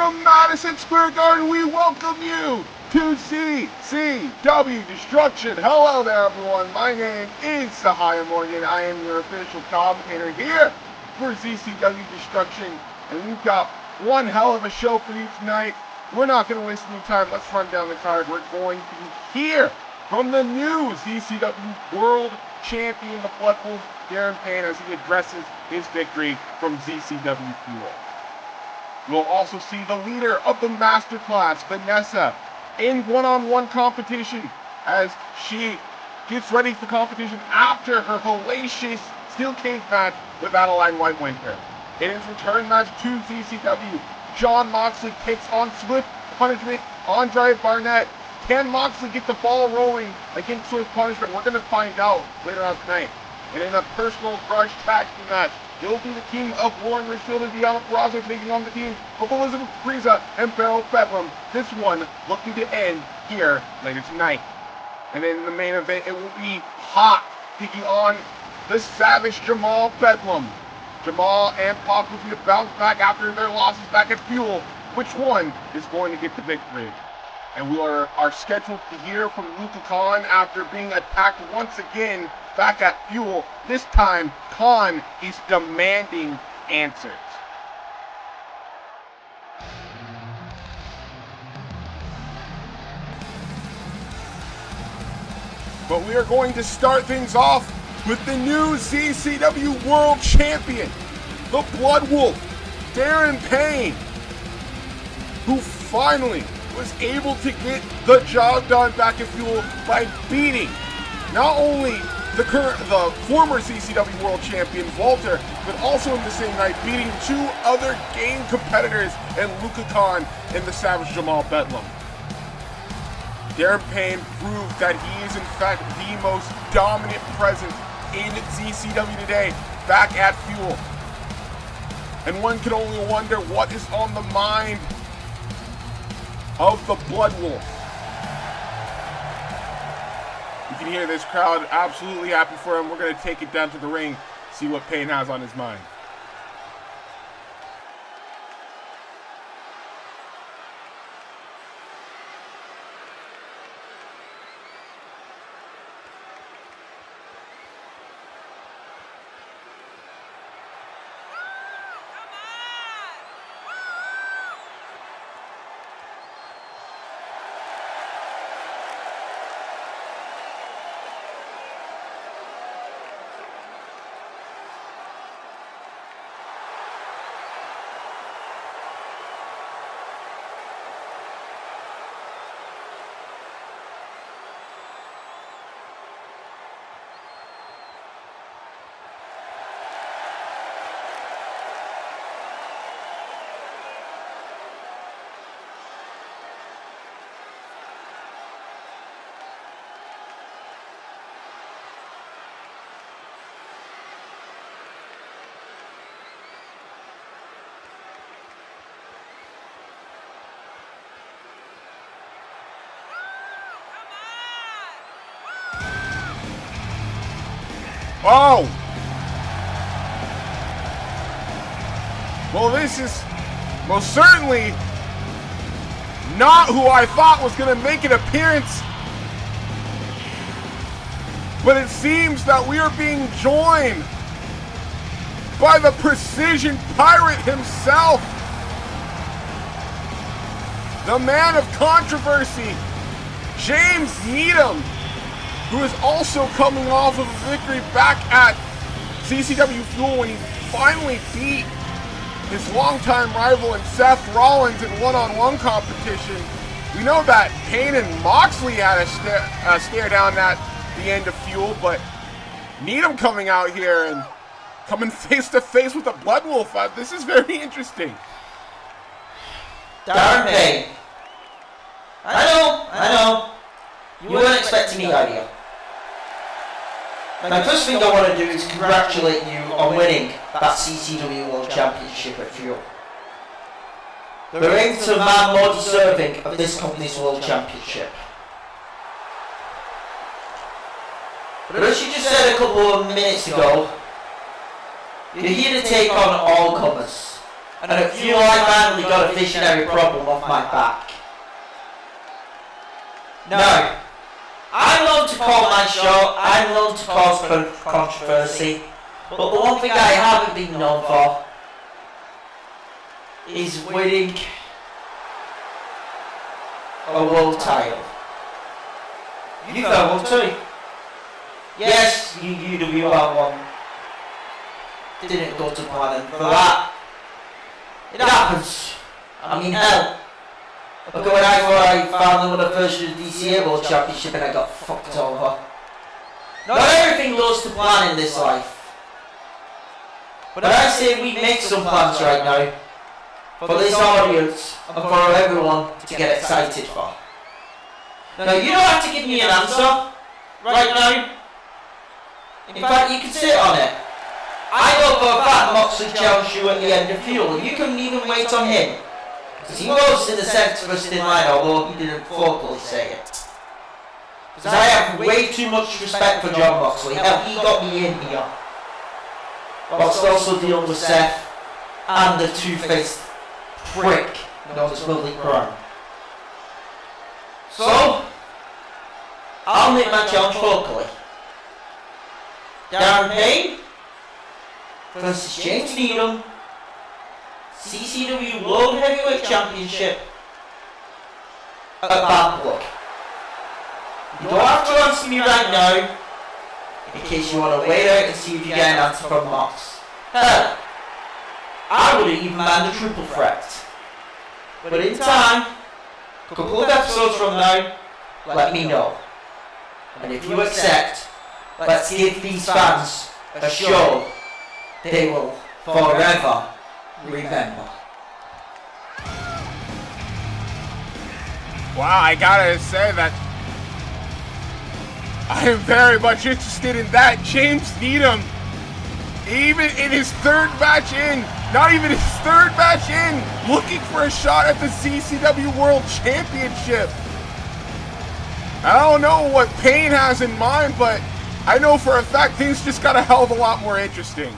from Madison Square Garden, we welcome you to ZCW Destruction. Hello there, everyone. My name is Zaiah Morgan. I am your official commentator here for ZCW Destruction, and we've got one hell of a show for you tonight. We're not going to waste any time. Let's run down the card. We're going to hear from the new ZCW World Champion, the Blood Wolf, Payne, as he addresses his victory from ZCW Fuel. We'll also see the leader of the Masterclass, Vanessa, in one-on-one competition as she gets ready for competition after her hellacious steel cage match with Adeline White Winter. In his return match to ZCW, John Moxley takes on Swift Punishment Andre Barnett. Can Moxley get the ball rolling against Swift Punishment? We're going to find out later on tonight. And in a personal grudge tag team match, it will be the team of Lauren Richfield and Deanna Purrazzo taking on the team of Elizabeth Frieza and Beryl Bedlam. This one looking to end here later tonight. And then in the main event, it will be Hot taking on the savage Jamal Bedum. Jamal and Pac will be to bounce back after their losses back at Fuel. Which one is going to get the victory? And we are scheduled to hear from Luca Khan after being attacked once again back at Fuel. This time, Khan is demanding answers. But we are going to start things off with the new ZCW World Champion, the Blood Wolf, Payne, who finally was able to get the job done back at Fuel by beating not only the former ZCW World Champion, Walter, but also in the same night beating two other game competitors and Luca Khan and the savage Jamal Bedum. Payne proved that he is in fact the most dominant presence in ZCW today, back at Fuel. And one can only wonder what is on the mind of the Blood Wolf. You can hear this crowd absolutely happy for him. We're going to take it down to the ring, see what Payne has on his mind. Oh! Well, this is most certainly not who I thought was going to make an appearance. But it seems that we are being joined by the Precision Pirate himself. The man of controversy, James Needham, who is also coming off of a victory back at ZCW Fuel when he finally beat his longtime rival and Seth Rollins in one-on-one competition. We know that Payne and Moxley had a stare down at the end of Fuel, but Needham coming out here and coming face-to-face with a Blood Wolf. This is very interesting. Payne. I know. You weren't expecting me, are you? The first thing I want to do is congratulate you on winning that ZCW World Championship at Fuel. There ain't a man more deserving of this company's World Championship. But as you just said a couple of minutes ago, you're here to take on all comers. And I feel like I finally got a visionary problem off my back. No. I'm known to call my shot, I'm known to cause controversy, but the one thing I haven't been known for is winning a world title. You found one too. Yes, you have one. Didn't go to plan, and for that, it happens. I mean, hell. Look at when I thought I finally won a version of the DCW Championship and I got fucked over. Not everything goes to plan in this life. But I say we make some plans right now. For this audience and for everyone to get excited for. Now you don't have to give me an answer right now. In fact, you can sit on it. I know for a fact Moxley challenged you at the end of Fuel. You can even wait on him. Because he was in the centre of a thin line, although he didn't vocally say it. Because I have way too much respect for John Moxley. Hell, he got me in here. Whilst also dealing with Seth and the two-faced prick known as Malik Brown. So, I'll make my challenge vocally. Payne versus James Needham, ZCW World Heavyweight Championship at Bad Blood. You don't have to answer me right now, in case you want to wait out and see if you get an answer from Mox. Hell, I wouldn't even mind the triple threat. But in time, a couple of episodes from now, let me know. And if you accept, let's give these fans a show they will forever remember. Wow, I gotta say that I am very much interested in that. James Needham, even in his third match in, not even his third match in, looking for a shot at the ZCW World Championship. I don't know what Payne has in mind, but I know for a fact things just got a hell of a lot more interesting.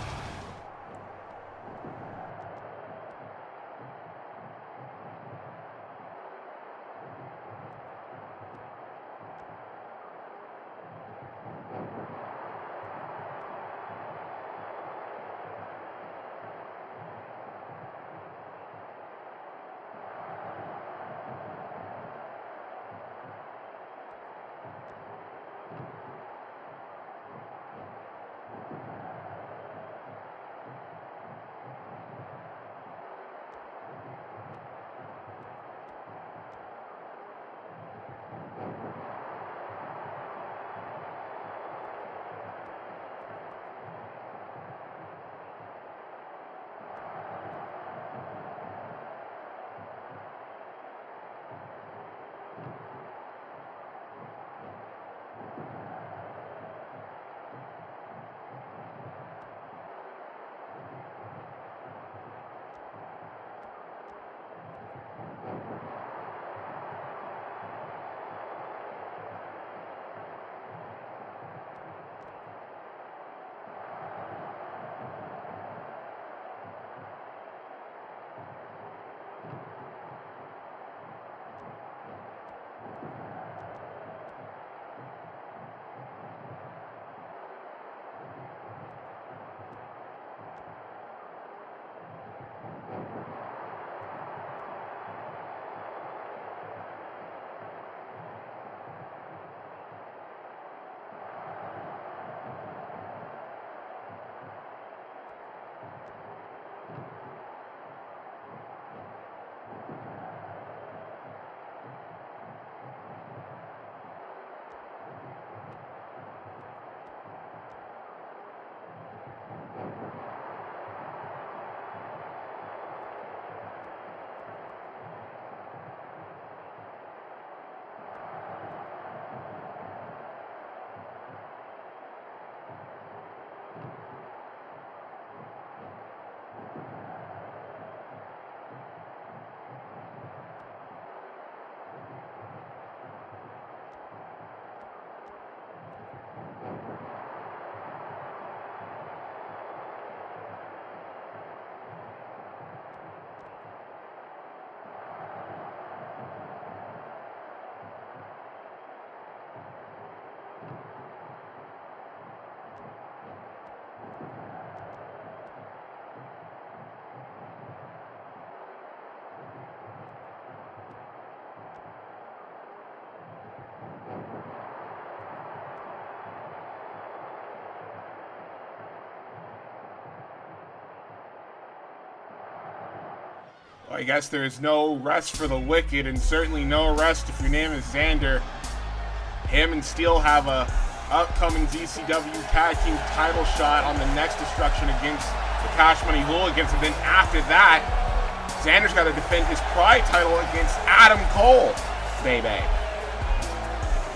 Well, I guess there is no rest for the wicked, and certainly no rest if your name is Xander. Him and Steel have a upcoming ZCW Tag Team title shot on the next Destruction against the Cash Money Hooligans, and then after that, Xander's got to defend his Pride title against Adam Cole, baby.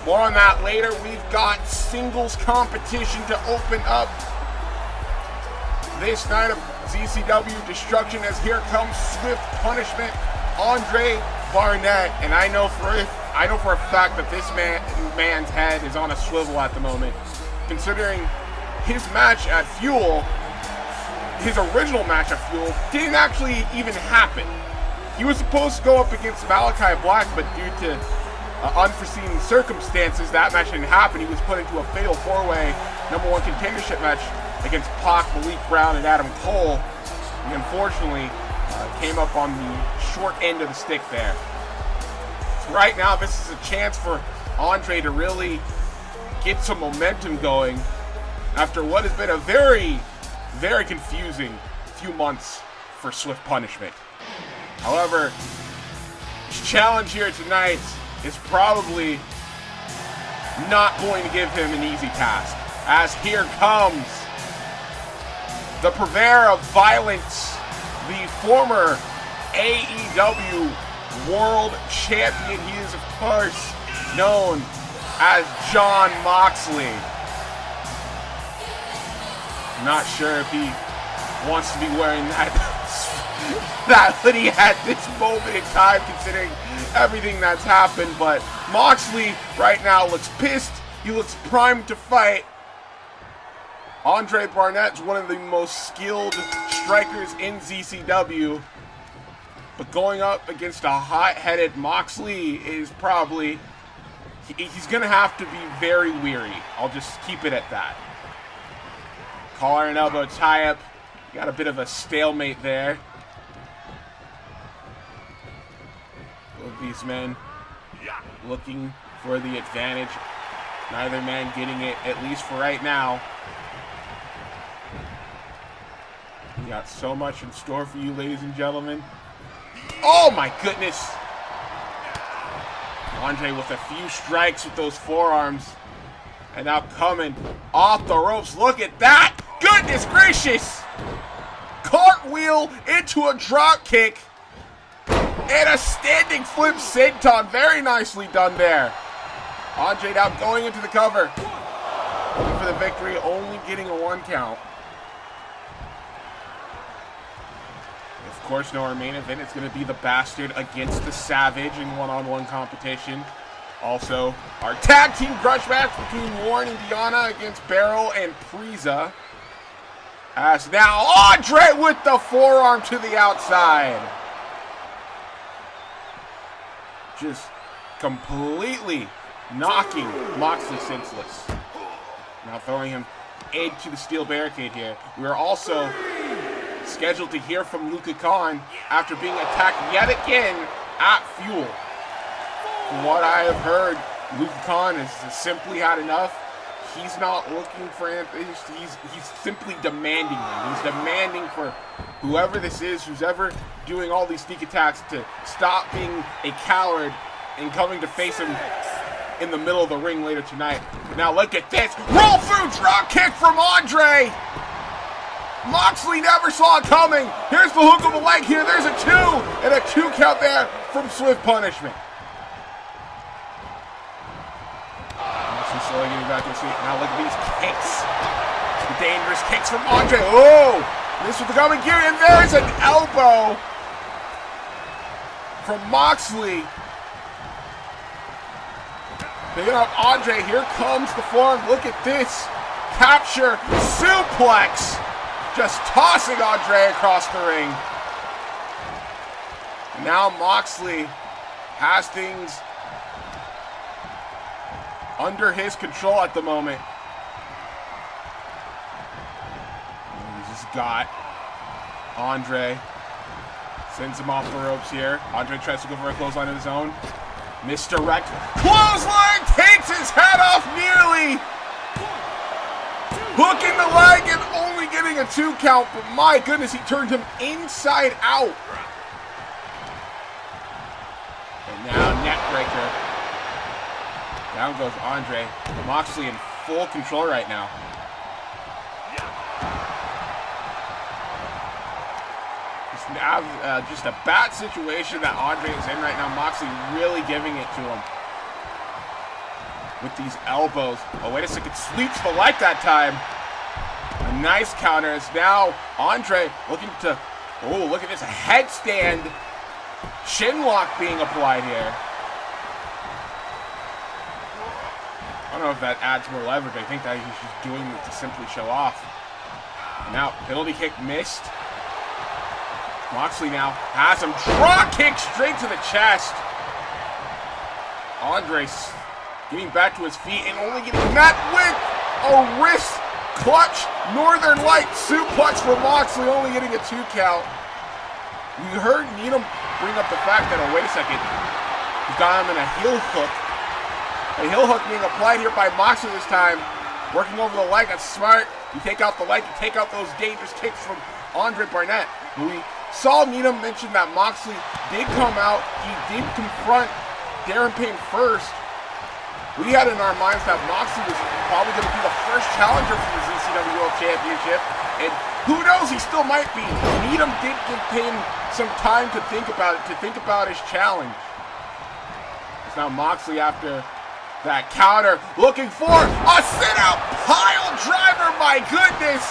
More on that later. We've got singles competition to open up this night of ZCW Destruction, as here comes Swift Punishment, Andre Barnett, and I know for a fact that this man's head is on a swivel at the moment, considering his match at Fuel, his original match at Fuel, didn't actually even happen. He was supposed to go up against Malachi Black, but due to unforeseen circumstances, that match didn't happen. He was put into a fatal four-way #1 contendership match against Pac, Malik Brown, and Adam Cole. He unfortunately came up on the short end of the stick there. So right now, this is a chance for Andre to really get some momentum going after what has been a very, very confusing few months for Swift Punishment. However, his challenge here tonight is probably not going to give him an easy task, as here comes the purveyor of violence, the former AEW World Champion. He is, of course, known as Jon Moxley. Not sure if he wants to be wearing that hoodie at this moment in time, considering everything that's happened, but Moxley right now looks pissed. He looks primed to fight. Andre Barnett's one of the most skilled strikers in ZCW, but going up against a hot-headed Moxley is probably, he's going to have to be very weary. I'll just keep it at that. Collar and elbow tie-up. Got a bit of a stalemate there. Both these men looking for the advantage. Neither man getting it, at least for right now. We got so much in store for you, ladies and gentlemen. Oh my goodness! Andre with a few strikes with those forearms. And now coming off the ropes. Look at that! Goodness gracious! Cartwheel into a drop kick. And a standing flip senton. Very nicely done there. Andre now going into the cover. Looking for the victory, only getting a 1 count. Of course, no, our main event is going to be the Bastard against the Savage in one-on-one competition. Also, our tag team grudge match between Warren and Deanna against Barrel and Priza. As now Andre with the forearm to the outside. Just completely knocking Moxley senseless. Now throwing him into the steel barricade here. We are also scheduled to hear from Luka Khan after being attacked yet again at Fuel. From what I have heard, Luka Khan has simply had enough. He's not looking for anything. He's simply demanding them. He's demanding for whoever this is, who's ever doing all these sneak attacks, to stop being a coward and coming to face him in the middle of the ring later tonight. But now look at this. Roll through drop kick from Andre. Moxley never saw it coming. Here's the hook of a leg here. There's a 2 and a 2 count there from Swift Punishment. Moxley slowly getting back to his feet. Now look at these kicks. The dangerous kicks from Andre. Oh, this with the coming gear, and there's an elbow from Moxley. Picking up Andre. Here comes the forearm. Look at this. Capture suplex. Just tossing Andre across the ring. Now Moxley has things under his control at the moment. He's just got Andre. Sends him off the ropes here. Andre tries to go for a clothesline of his own. Misdirect. Clothesline takes his head off nearly. Hooking the leg and only getting a 2 count, but my goodness, he turned him inside out. neck breaker. Down goes Andre. Moxley in full control right now. Just a bad situation that Andre is in right now. Moxley really giving it to him with these elbows. Oh, wait a second. Sweeps the leg that time. A nice counter. It's now Andre looking to... Oh, look at this. A headstand. Shin lock being applied here. I don't know if that adds more leverage. I think that he's just doing it to simply show off. And now, penalty kick missed. Moxley now has him. Draw kick straight to the chest. Andre's getting back to his feet and only getting met with a wrist clutch Northern Light suplex from Moxley, only getting a 2 count. You heard Needham bring up the fact that, oh, wait a second, he's got him in a heel hook. A heel hook being applied here by Moxley this time. Working over the leg, that's smart. You take out the leg, you take out those dangerous kicks from Andre Barnett. We saw Needham mention that Moxley did come out. He did confront Darren Payne first. We had in our minds that Moxley was probably going to be the first challenger for the ZCW World Championship. And who knows, he still might be. Needham did give Payne some time to think about it, to think about his challenge. It's now Moxley after that counter, looking for a sit-out pile driver, my goodness!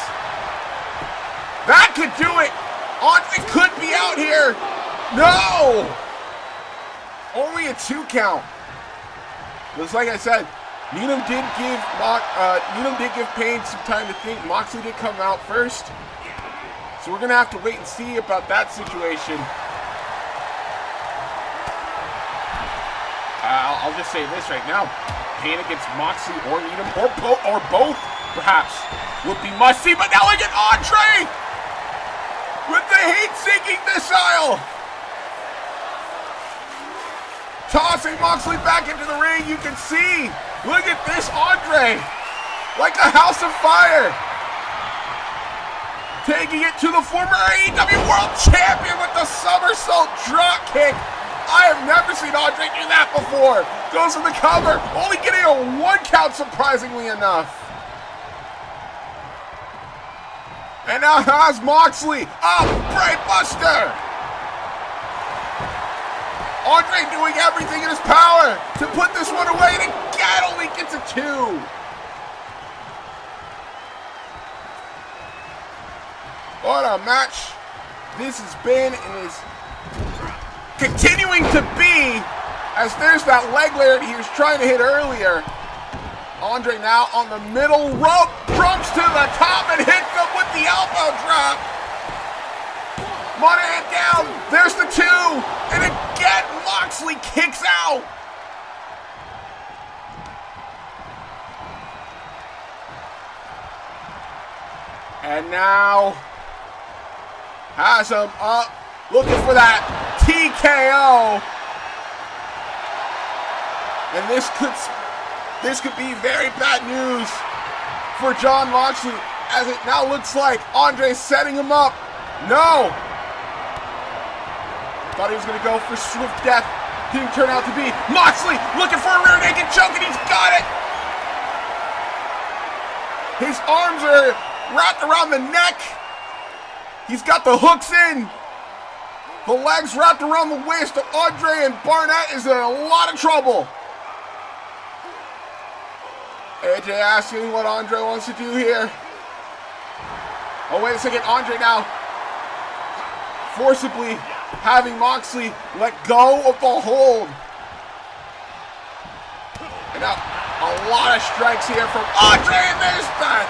That could do it! Andre could be out here! No! Only a 2 count. Just like I said, Needham did give Payne some time to think. Moxley did come out first. So we're going to have to wait and see about that situation. I'll just say this right now. Payne against Moxley or Needham or both, perhaps, would be must-see. But now look at Andre with the heat-seeking missile. Tossing Moxley back into the ring. You can see. Look at this Andre. Like a house of fire. Taking it to the former AEW World Champion with the somersault drop kick. I have never seen Andre do that before. Goes for the cover, only getting a 1 count, surprisingly enough. And now has Moxley a Brain Buster. Andre doing everything in his power to put this one away, and again only gets a 2. What a match this has been and is continuing to be, as there's that leg layer he was trying to hit earlier. Andre now on the middle rope, jumps to the top and hits him with the elbow drop. Monahan down, there's the 2, and again Moxley kicks out. And now has him up, looking for that TKO. And this could be very bad news for Jon Moxley, as it now looks like Andre's setting him up. No! Thought he was going to go for swift death. Didn't turn out to be. Moxley looking for a rear naked choke, and he's got it! His arms are wrapped around the neck. He's got the hooks in. The legs wrapped around the waist of Andre, and Barnett is in a lot of trouble. AJ asking what Andre wants to do here. Oh, wait a second. Andre now forcibly having Moxley let go of the hold. And now a lot of strikes here from Andre, and there's that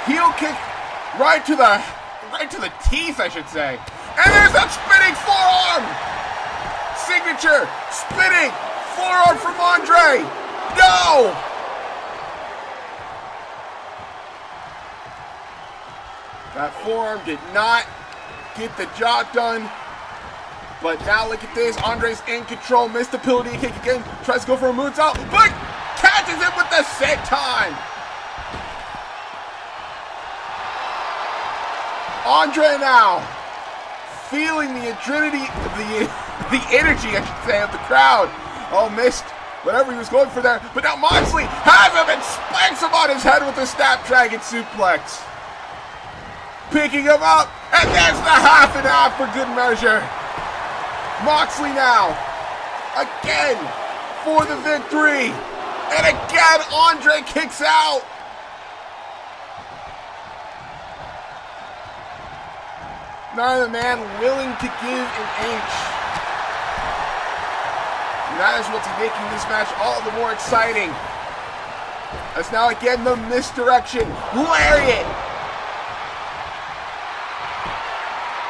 heel kick right to the teeth, I should say. And there's that spinning forearm. Signature spinning forearm from Andre. No! That forearm did not get the job done. But now look at this. Andre's in control. Missed the penalty kick again. Tries to go for a moonsault, but catches it with the set time. Andre now feeling the adrenaline, the energy, I should say, of the crowd. Oh, missed whatever he was going for there. But now Moxley has him and spanks him on his head with a Snapdragon suplex. Picking him up, and there's the half and half for good measure. Moxley now, again, for the victory. And again, Andre kicks out. Another man willing to give an inch. And that is what's making this match all the more exciting. As now again the misdirection. Lariat.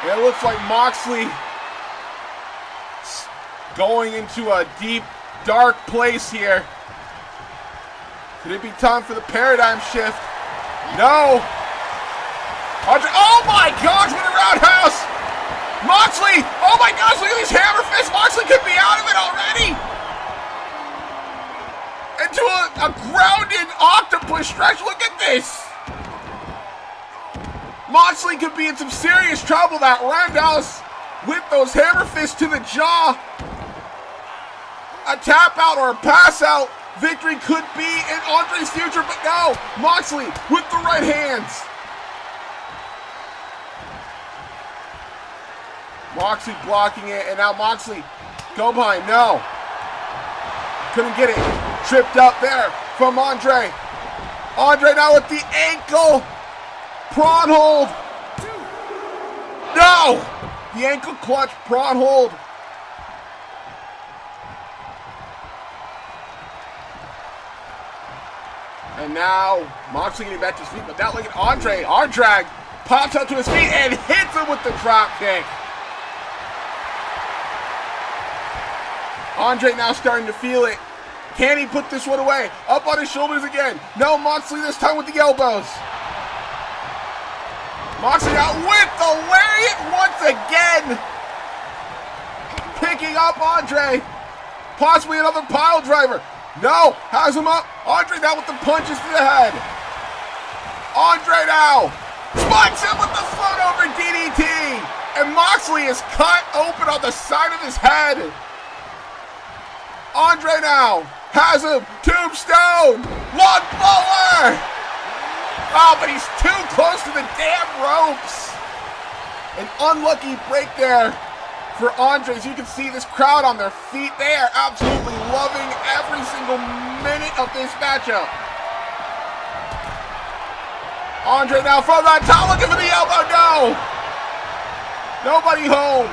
And it looks like Moxley going into a deep, dark place here. Could it be time for the paradigm shift? No. Andre, oh my gosh, what a roundhouse! Moxley, oh my gosh, look at these hammer fists. Moxley could be out of it already. Into a grounded octopus stretch. Look at this. Moxley could be in some serious trouble. That roundhouse with those hammer fists to the jaw. A tap out or a pass out. Victory could be in Andre's future, but no. Moxley with the right hands. Moxley blocking it, and now Moxley go behind. No. Couldn't get it. Tripped up there from Andre. Andre now with the ankle. Prawn hold. No. The ankle clutch prawn hold. And now Moxley getting back to his feet, but now look at Andre. Ardrag pops up to his feet and hits him with the drop kick. Andre now starting to feel it. Can he put this one away? Up on his shoulders again. No, Moxley this time with the elbows. Moxley out with the lariat once again. Picking up Andre. Possibly another pile driver. No, has him up. Andre now with the punches to the head. Andre now spots him with the float over DDT. And Moxley is cut open on the side of his head. Andre now has him. Tombstone. Log blower. Oh, but he's too close to the damn ropes. An unlucky break there for Andre. As you can see this crowd on their feet. They are absolutely loving every single minute of this matchup. Andre now from that top looking for the elbow. No. Nobody home.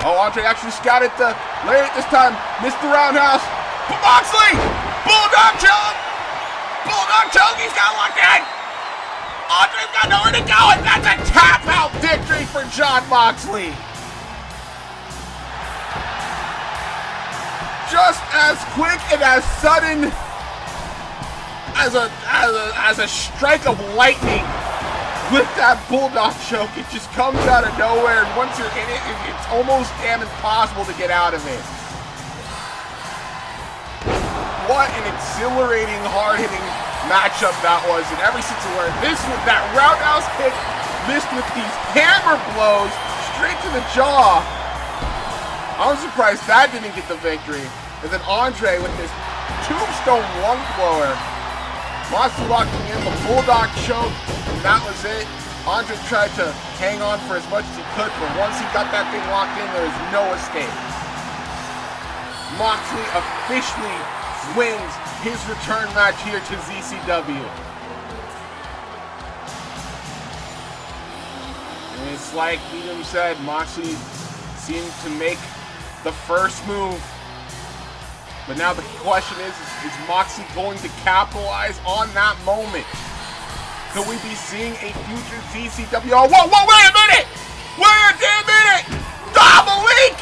Oh, Andre actually scouted the lariat this time. Missed the roundhouse. Moxley! Bulldog choke! Bulldog choke! He's got locked in! Andre's got nowhere to go, and that's a tap-out victory for Jon Moxley. Just as quick and as sudden as a strike of lightning. With that bulldog choke, it just comes out of nowhere, and once you're in it, it's almost damn impossible to get out of it. What an exhilarating, hard-hitting matchup that was in every sense of the word. This with that roundhouse kick, missed with these hammer blows straight to the jaw. I was surprised that didn't get the victory. And then Andre with this tombstone lung blower. Moxley locking in the bulldog choke, and that was it. Andre tried to hang on for as much as he could, but once he got that thing locked in, there was no escape. Moxley officially wins his return match here to ZCW. And it's like Edom said, Moxley seemed to make the first move. But now the question is Moxley going to capitalize on that moment? Could we be seeing a future ZCW? Oh, whoa, wait a minute! Wait a damn minute! Ah, Malik!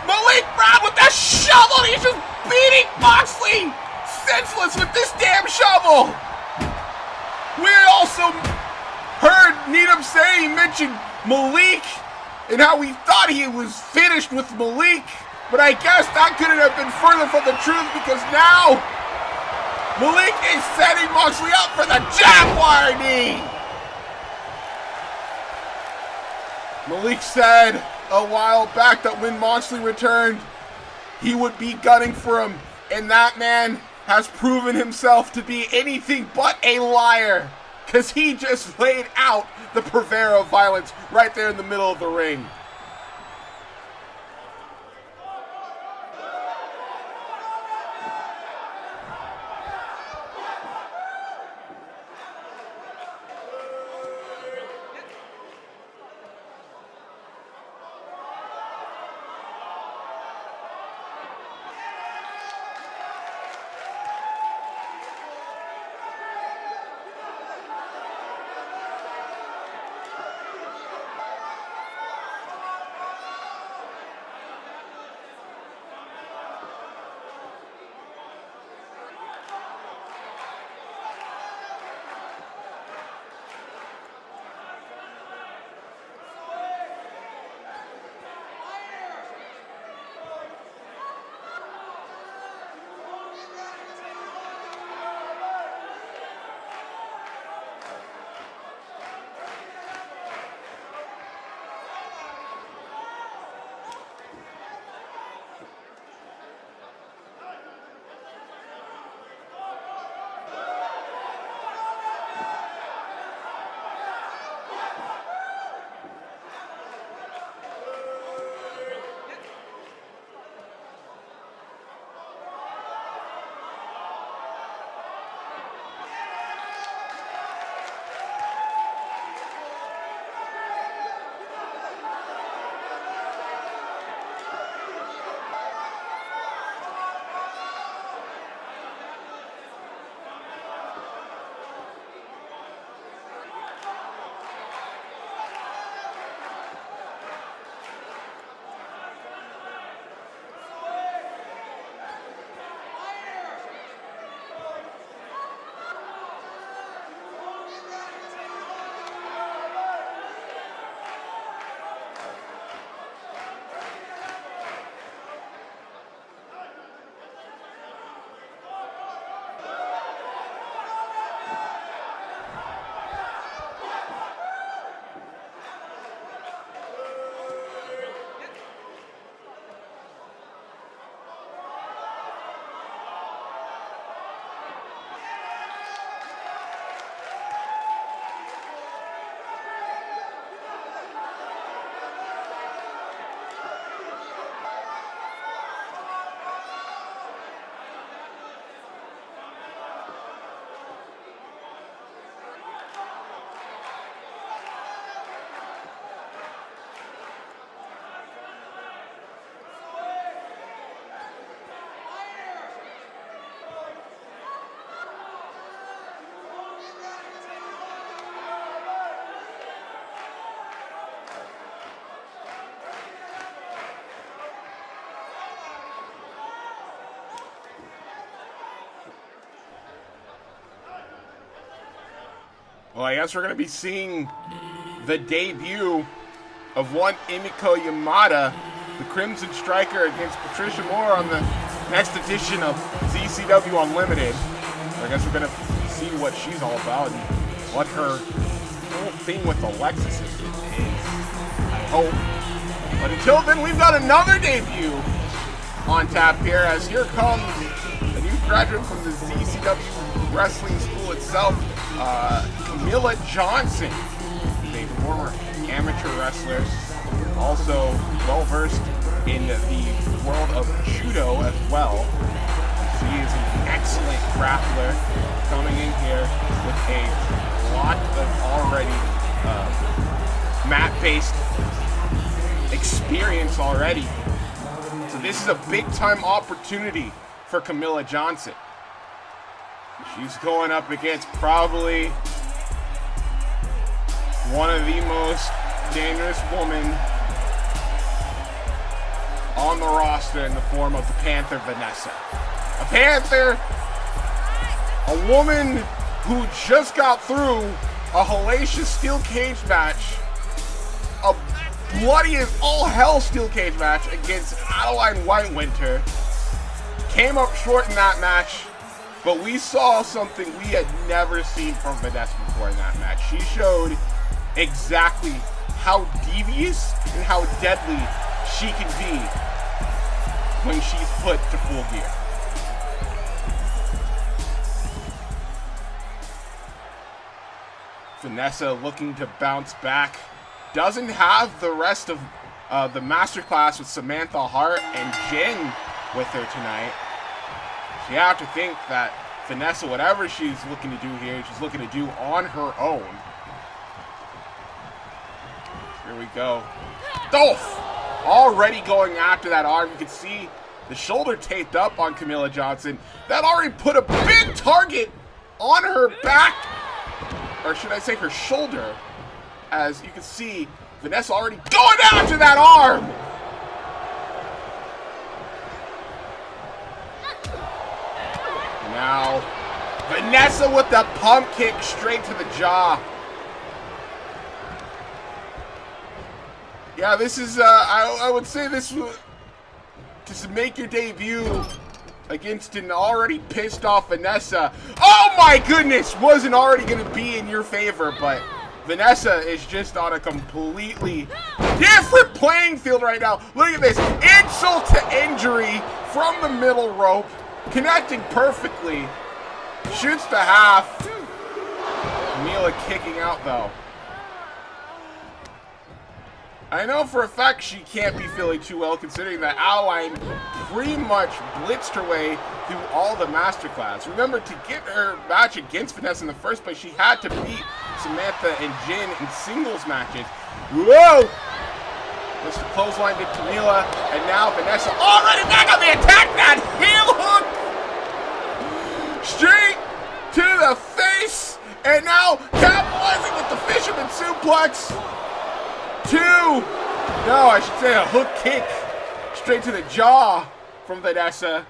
Malik Brown with that shovel! He's just beating Moxley senseless with this damn shovel! We also heard Needham say, he mentioned Malik and how we thought he was finished with Malik, but I guess that couldn't have been further from the truth, because now Malik is setting Moxley up for the Jaguar knee. Malik said a while back that when Moxley returned, he would be gunning for him. And that man has proven himself to be anything but a liar, because he just laid out the purveyor of violence right there in the middle of the ring. Well, I guess we're going to be seeing the debut of one Emiko Yamada, the Crimson Striker, against Patricia Moore on the next edition of ZCW Unlimited. I guess we're going to see what she's all about and what her whole thing with Alexis is, I hope. But until then, we've got another debut on tap here, as here comes a new graduate from the ZCW Wrestling School itself, Camila Johnson, a former amateur wrestler, also well-versed in the world of judo as well. She is an excellent grappler, coming in here with a lot of already mat-based experience already. So this is a big-time opportunity for Camila Johnson. She's going up against probably one of the most dangerous women on the roster in the form of the Panther, Vanessa. A Panther, a woman who just got through a hellacious steel cage match, a bloody as all hell steel cage match against Adeline Whitewinter. Came up short in that match, but we saw something we had never seen from Vanessa before in that match. She showed exactly how devious and how deadly she can be when she's put to full gear. Vanessa looking to bounce back. Doesn't have the rest of the masterclass with Samantha Hart and Jen with her tonight. So you have to think that Vanessa, whatever she's looking to do here, she's looking to do on her own. Here we go. Dolph! Already going after that arm. You can see the shoulder taped up on Camila Johnson. That already put a big target on her back, or should I say her shoulder, as you can see Vanessa already going after that arm. Now Vanessa with the pump kick straight to the jaw. Yeah, this is I would say this was to make your debut against an already pissed off Vanessa. Oh my goodness, wasn't already going to be in your favor, but Vanessa is just on a completely different playing field right now. Look at this, insult to injury from the middle rope, connecting perfectly, shoots the half. Camila kicking out though. I know for a fact she can't be feeling too well, considering that Adeline pretty much blitzed her way through all the masterclass. Remember, to get her match against Vanessa in the first place, she had to beat Samantha and Jen in singles matches. Whoa! Mr. Clothesline to Camila, and now Vanessa already back on the attack. That heel hook! Straight to the face, and now capitalizing with the fisherman suplex. No, I should say a hook kick straight to the jaw from Vanessa.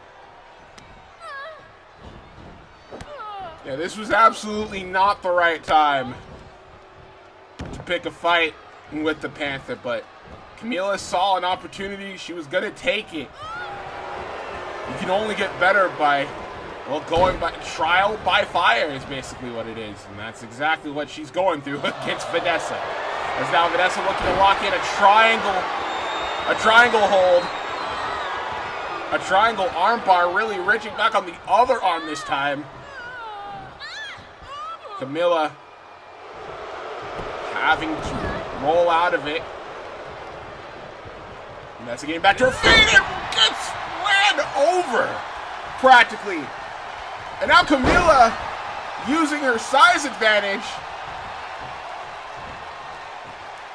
Yeah, this was absolutely not the right time to pick a fight with the Panther, but Camila saw an opportunity. She was going to take it. You can only get better by, well, going by trial by fire is basically what it is, and that's exactly what she's going through against Vanessa. As now Vanessa looking to lock in a triangle hold. A triangle armbar, really reaching back on the other arm this time. Camila having to roll out of it. Vanessa getting back to her feet and gets ran over, practically. And now Camila using her size advantage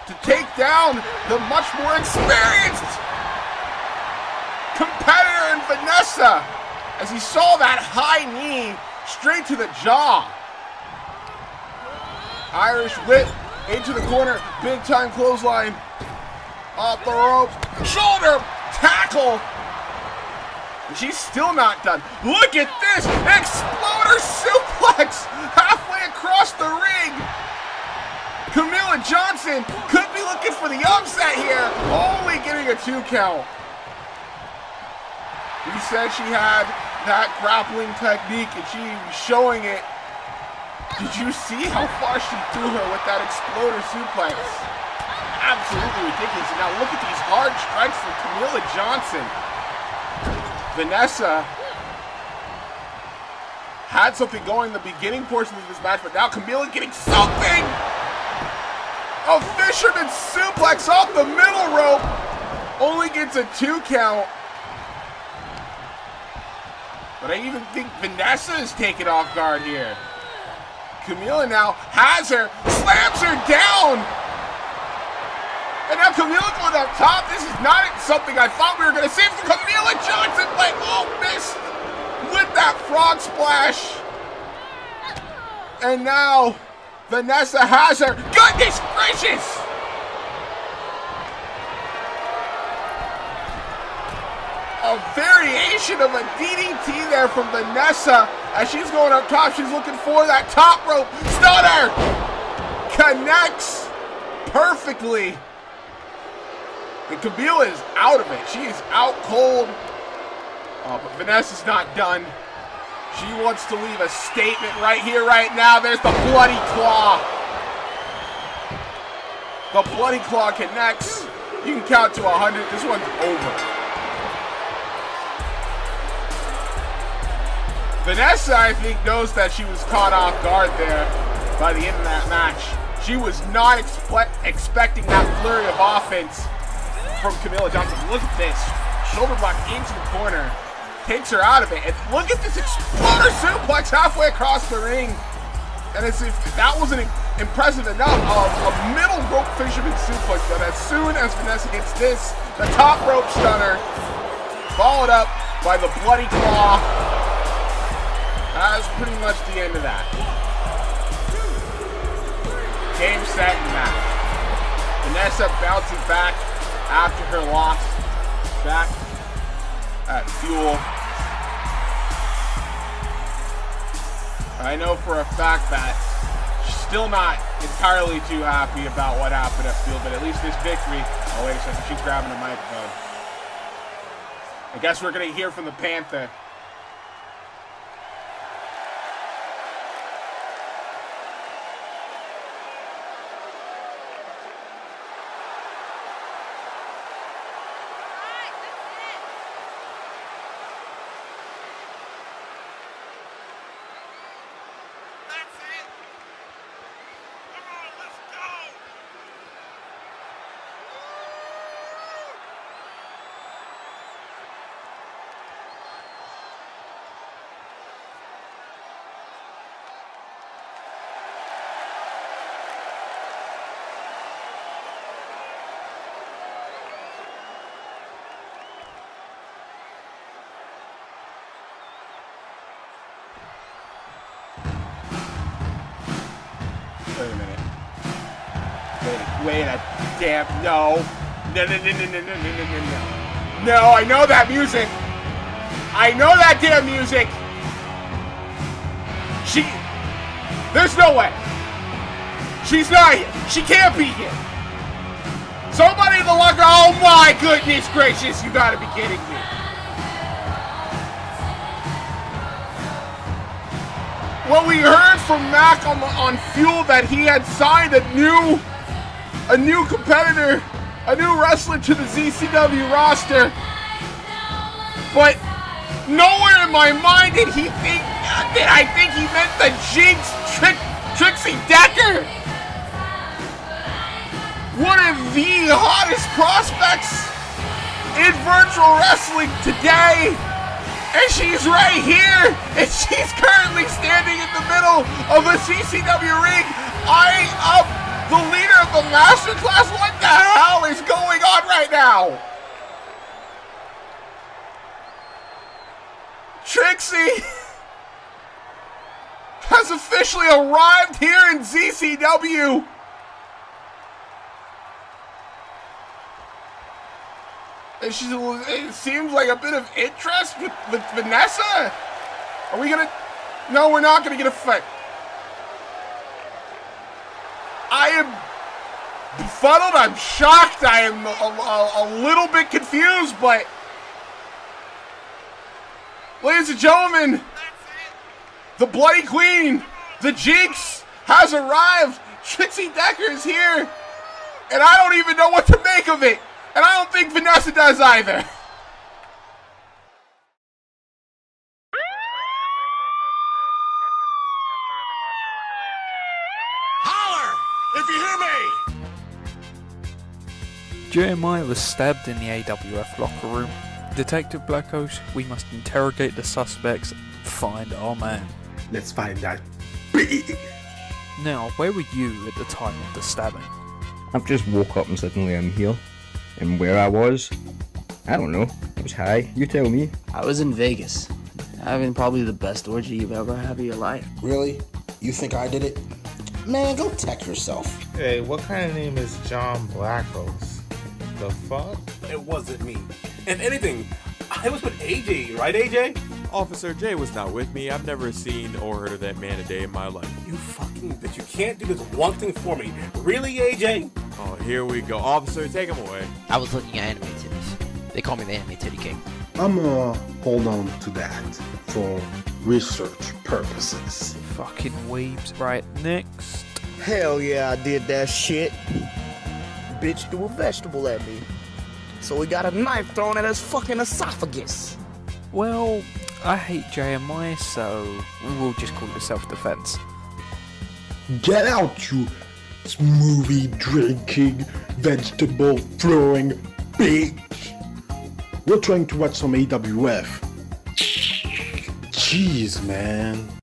to take down the much more experienced competitor in Vanessa, as he saw that high knee straight to the jaw. Irish whip into the corner, big time clothesline, off the ropes, shoulder tackle. And she's still not done. Look at this, exploder suplex halfway across the ring. Camila Johnson could be looking for the upset here, only getting a 2 count. We said she had that grappling technique and she was showing it. Did you see how far she threw her with that exploder suplex? Absolutely ridiculous. And now look at these hard strikes from Camila Johnson. Vanessa had something going in the beginning portion of this match, but now Camila getting something. A fisherman suplex off the middle rope. Only gets a 2 count. But I even think Vanessa is taken off guard here. Camila now has her, slams her down. And now Camila going up top. This is not something I thought we were going to see from Camila Johnson, but missed with that frog splash. And now Vanessa has her. Goodness gracious! A variation of a DDT there from Vanessa. As she's going up top, she's looking for that top rope stunner. Connects perfectly. And Camila is out of it. She is out cold. But Vanessa's not done. She wants to leave a statement right here, right now. There's the bloody claw. The bloody claw connects. You can count to 100. This one's over. Vanessa, I think, knows that she was caught off guard there by the end of that match. She was not expecting that flurry of offense from Camila Johnson. Look at this. Shoulder block into the corner. Takes her out of it. And look at this exploder suplex halfway across the ring. And as if that wasn't impressive enough, a middle rope fisherman suplex. But as soon as Vanessa hits this, the top rope stunner, followed up by the bloody claw. That's pretty much the end of that. Game, set, and match. Vanessa bouncing back after her loss. Back at Fuel. I know for a fact that she's still not entirely too happy about what happened at Fuel, but at least this victory. Oh, wait a second, she's grabbing the microphone. I guess we're going to hear from the Panther. Wait a minute. Wait a damn, no. No. No, I know that music. I know that damn music. There's no way. She's not here. She can't be here. Somebody in the locker, oh my goodness gracious, you gotta be kidding me. Well, we heard from Mac on Fuel that he had signed a new competitor, a new wrestler to the ZCW roster. But nowhere in my mind did I think he meant the Jinx Trixie Decker. One of the hottest prospects in virtual wrestling today. And she's right here, and she's currently standing in the middle of a CCW ring, eyeing up the leader of the Masterclass. What the hell is going on right now? Trixie has officially arrived here in ZCW. And it seems like a bit of interest with Vanessa. Are we gonna? No, we're not gonna get a fight. I am befuddled. I'm shocked. I am a little bit confused, but ladies and gentlemen, the Bloody Queen, the Jinx, has arrived. Trixie Decker is here, and I don't even know what to make of it. And I don't think Vanessa does either. Holler if you hear me! Jeremiah was stabbed in the AWF locker room. Detective Blackos, we must interrogate the suspects and find our man. Let's find that. Now, where were you at the time of the stabbing? I've just woke up and suddenly I'm here. And where I was? I don't know. I was high. You tell me. I was in Vegas, having probably the best orgy you've ever had in your life. Really? You think I did it? Man, go tech yourself. Hey, what kind of name is John Blackos? The fuck? It wasn't me. If anything, I was with AJ, right AJ? Officer J was not with me. I've never seen or heard of that man a day in my life. You fucking bitch, you can't do this one thing for me. Really, AJ? Oh, here we go. Officer, take him away. I was looking at anime titties. They call me the anime titty king. I'm gonna hold on to that for research purposes. Fucking weebs. Right, next. Hell yeah, I did that shit. bitch threw a vegetable at me. So he got a knife thrown at his fucking esophagus. Well, I hate JMI, so we'll just call it self-defense. Get out, you smoothie drinking, vegetable throwing bitch. We're trying to watch some AWF. Jeez, man.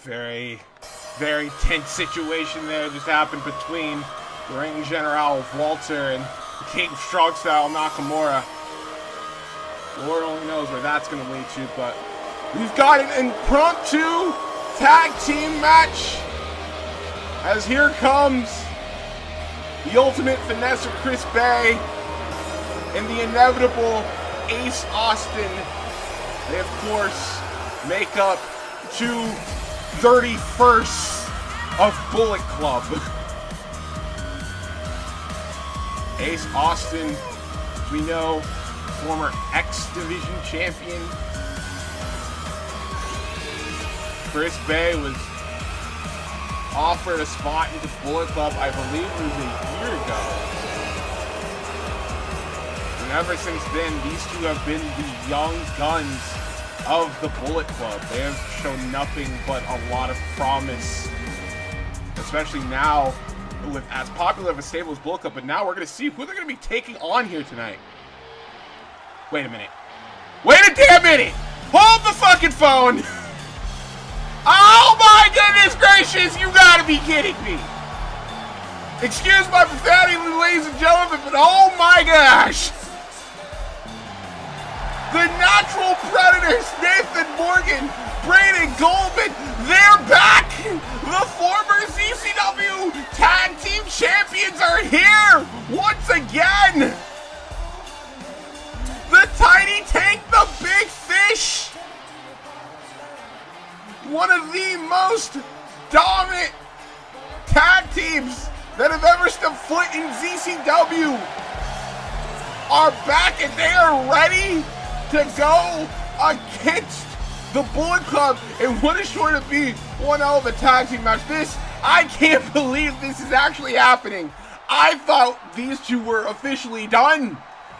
Very, very tense situation there just happened between the Ring General of Walter and the King of Strong Style Nakamura. Lord only knows where that's going to lead to, but we've got an impromptu tag team match as here comes the Ultimate Vanessa Chris Bay and the inevitable Ace Austin. They, of course, make up 2 31st of Bullet Club. Ace Austin, as we know, former X Division champion. Chris Bay was offered a spot into Bullet Club, I believe it was a year ago. And ever since then, these two have been the young guns of the Bullet Club. They have shown nothing but a lot of promise, especially now with as popular of a stable as Bullet Club. But now we're going to see who they're going to be taking on here tonight. Wait a minute. Wait a damn minute! Hold the fucking phone! Oh my goodness gracious! You gotta be kidding me! Excuse my profanity, ladies and gentlemen, but oh my gosh! The Natural Predators, Nathan Morgan, Brayden Goldman, they're back! The former ZCW Tag Team Champions are here once again! The Tiny Tank, the Big Fish! One of the most dominant tag teams that have ever stepped foot in ZCW are back, and they are ready to go against the Bullet Club in what is sure to be one hell of a tag team match. I can't believe this is actually happening. I thought these two were officially done.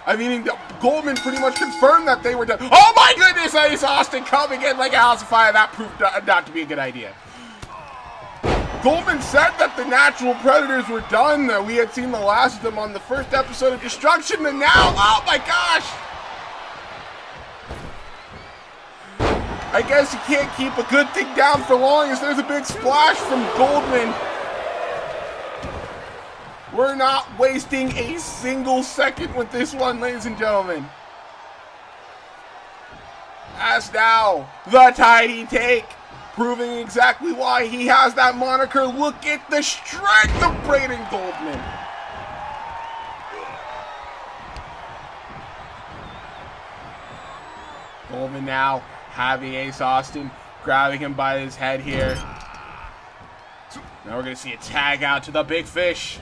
I mean, Goldman pretty much confirmed that they were done. Oh my goodness, Ace Austin coming in like a house of fire. That proved not to be a good idea. Goldman said that the Natural Predators were done, that we had seen the last of them on the first episode of Destruction, and now, oh my gosh! I guess you can't keep a good thing down for long as there's a big splash from Goldman. We're not wasting a single second with this one, ladies and gentlemen. As now, the Tiny Tank, proving exactly why he has that moniker. Look at the strength of Brayden Goldman. Goldman now having Ace Austin, grabbing him by his head here. Now we're going to see a tag out to the Big Fish.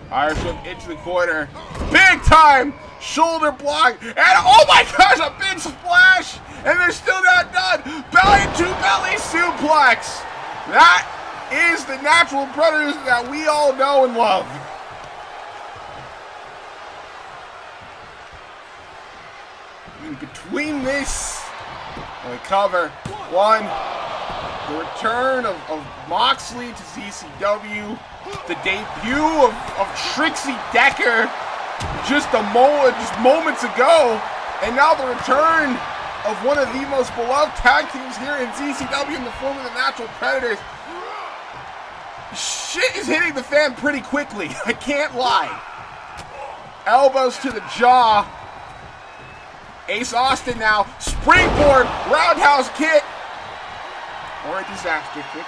Irish whip into the corner. Big time shoulder block. And oh my gosh, a big splash. And they're still not done. Belly to belly suplex. That is the Natural Predators that we all know and love. In between this, we cover one. The return of Moxley to ZCW. The debut of Trixie Decker just moments ago. And now the return of one of the most beloved tag teams here in ZCW in the form of the Natural Predators. Shit is hitting the fan pretty quickly, I can't lie. Elbows to the jaw. Ace Austin now, springboard, roundhouse kick, or a disaster kick.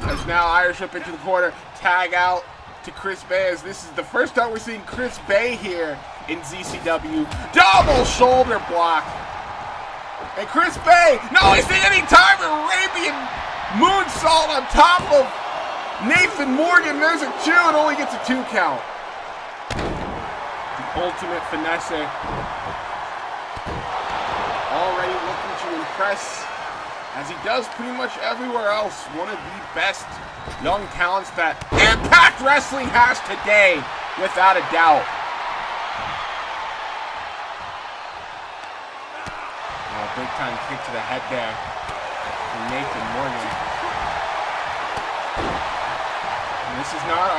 As now Irish whip into the corner, tag out to Chris Bay, as this is the first time we're seeing Chris Bay here in ZCW. Double shoulder block. And Chris Bay, no, he's the anytime Arabian moonsault on top of Nathan Morgan. There's a 2 and only gets a 2 count. The ultimate Vanessa. Already looking to impress, as he does pretty much everywhere else. One of the best young talents that Impact Wrestling has today, without a doubt. Oh, big time kick to the head there from Nathan Morgan. And this is not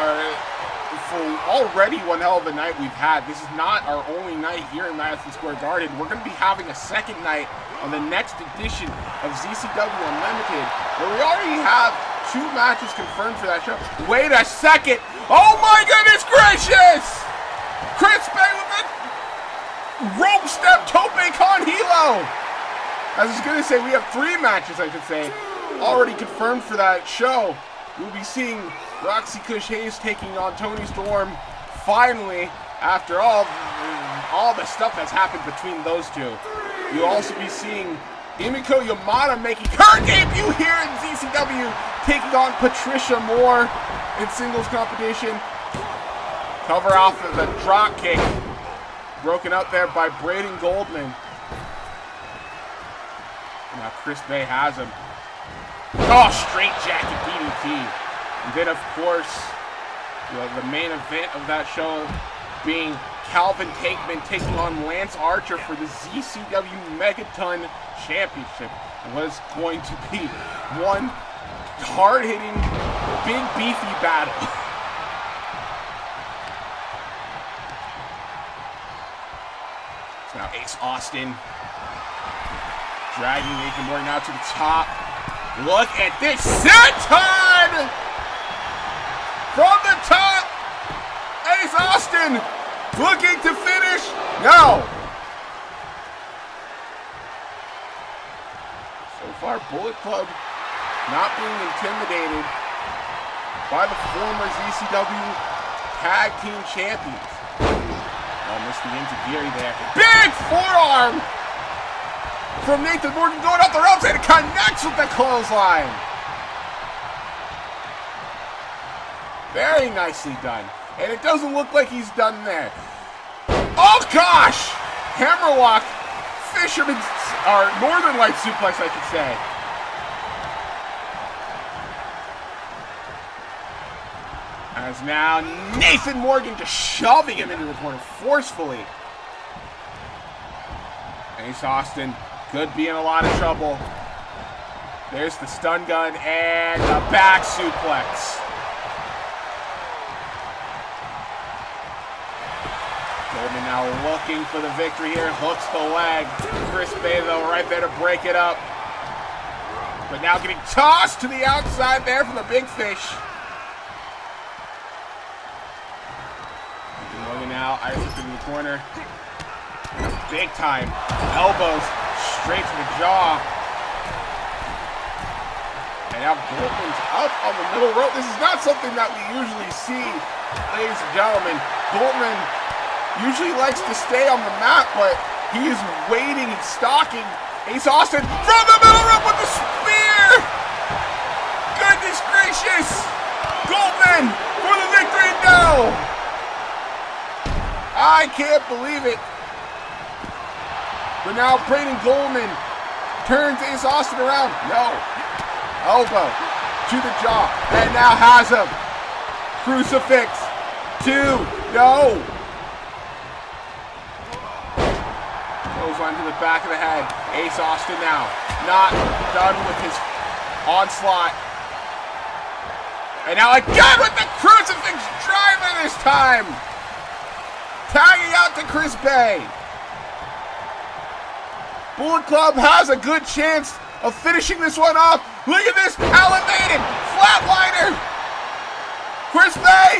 for already one hell of a night we've had. This is not our only night here in Madison Square Garden. We're going to be having a second night on the next edition of ZCW Unlimited, where we already have 2 matches confirmed for that show. Wait a second. Oh my goodness gracious! Chris Bay with a rope step tope con hilo. I was going to say, we have 3 matches, I should say, already confirmed for that show. We'll be seeing Roxy Kush Hayes taking on Toni Storm, finally, after all the stuff that's happened between those two. You'll also be seeing Emiko Yamada making her debut here in ZCW, taking on Patricia Moore in singles competition. Cover off of the drop kick. Broken up there by Braden Goldman. Now Chris Bay has him. Oh, straight jacket DDT. And then, of course, the main event of that show being Calvin Takeman taking on Lance Archer for the ZCW Megaton Championship. It was going to be one hard-hitting, big, beefy battle. So now Ace Austin dragging Nathan Morgan out to the top. Look at this senton! From the top, Ace Austin looking to finish. No. So far, Bullet Club not being intimidated by the former ZCW Tag Team Champions. Missed the enziguri there. Big forearm from Nathan Morgan going up the ropes, and it connects with the clothesline. Very nicely done. And it doesn't look like he's done there. Oh gosh! Hammerlock, Fisherman's, or Northern Light suplex, I should say. As now Nathan Morgan just shoving him into the corner forcefully. Ace Austin could be in a lot of trouble. There's the stun gun and the back suplex. Goldman now looking for the victory here. Hooks the leg. Chris Bay, though, right there to break it up. But now getting tossed to the outside there from the Big Fish. Morgan now, Isaac in the corner. Big time. Elbows straight to the jaw. And now Goldman's up on the middle rope. This is not something that we usually see, ladies and gentlemen. Goldman usually likes to stay on the mat, but he is waiting and stalking Ace Austin from the middle rope with the spear! Goodness gracious! Goldman for the victory, no! I can't believe it. But now Braden Goldman turns Ace Austin around. No. Elbow to the jaw. And now has him. Crucifix. 2. No. Clothesline to the back of the head. Ace Austin now not done with his onslaught. And now again with the crucifix driver this time. Tagging out to Chris Bay. Bullet Club has a good chance of finishing this one off. Look at this, elevated, flatliner. Chris Bay,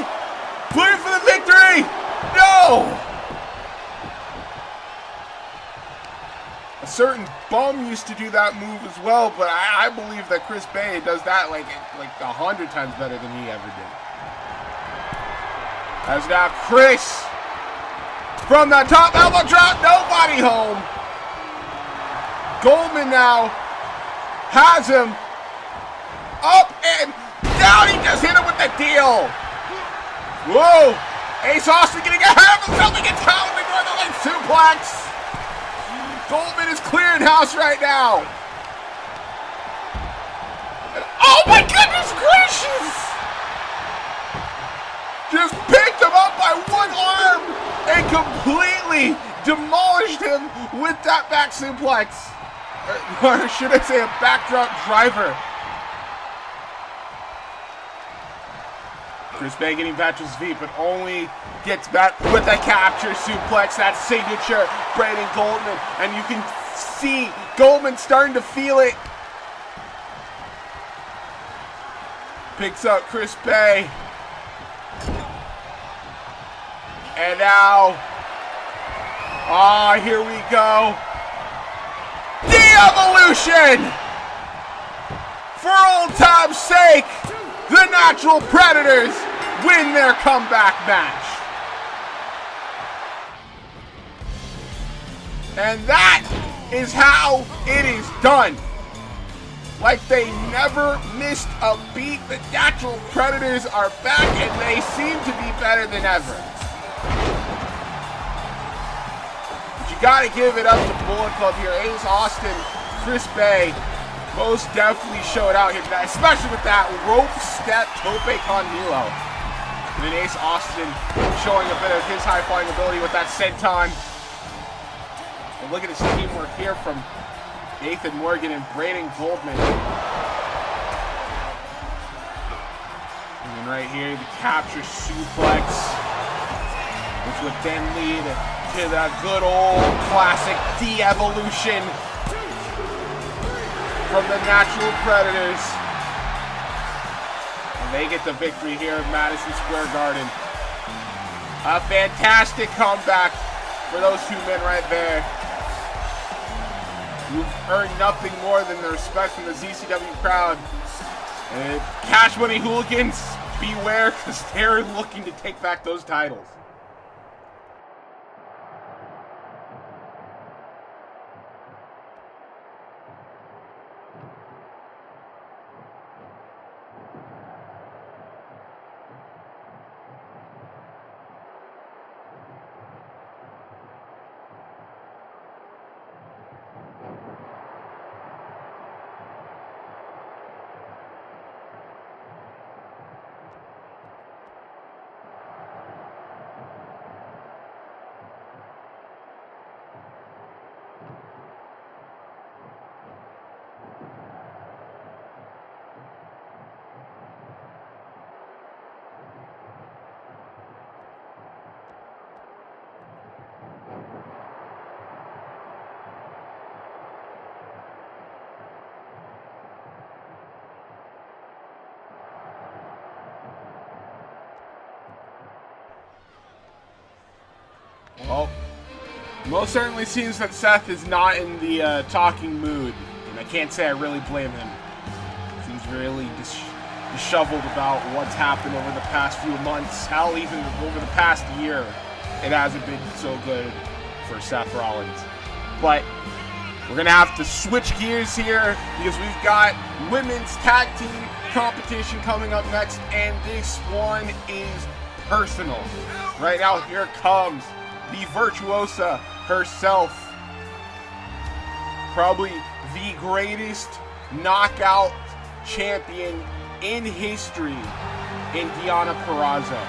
looking for the victory. No. A certain bum used to do that move as well, but I believe that Chris Bay does that like 100 times better than he ever did. As now Chris, from the top elbow drop, nobody home. Goldman now has him up and down. He just hit him with the deal. Whoa. Ace Austin getting ahead of himself against Calvin Northern Light suplex. Goldman is clearing house right now. And, oh my goodness gracious. Just picked him up by one arm and completely demolished him with that back suplex. Or should I say a backdrop driver. Chris Bay getting back to his feet, but only gets back with a capture suplex. That signature Braden Goldman. And you can see Goldman starting to feel it. Picks up Chris Bay. And now, here we go. De-Evolution! For old time's sake, the Natural Predators win their comeback match. And that is how it is done. Like they never missed a beat. The Natural Predators are back, and they seem to be better than ever. But you gotta give it up to Bullet Club here. Ace Austin, Chris Bay, most definitely showed out here tonight, especially with that rope step tope con Milo. And then Ace Austin showing a bit of his high-flying ability with that senton. And look at his teamwork here from Nathan Morgan and Braden Goldman. And then right here, the capture suplex, which would then lead to the good old classic de-evolution from the Natural Predators. And they get the victory here at Madison Square Garden. A fantastic comeback for those two men right there. You've earned nothing more than the respect from the ZCW crowd. And Cash Money Hooligans, beware, because they're looking to take back those titles. Well, most certainly seems that Seth is not in the talking mood, and I can't say I really blame him. Seems really disheveled about what's happened over the past few months. Hell, even over the past year, it hasn't been so good for Seth Rollins. But we're going to have to switch gears here because we've got women's tag team competition coming up next, and this one is personal. Right now, here comes the virtuosa herself. Probably the greatest knockout champion in history in Deonna Purrazzo.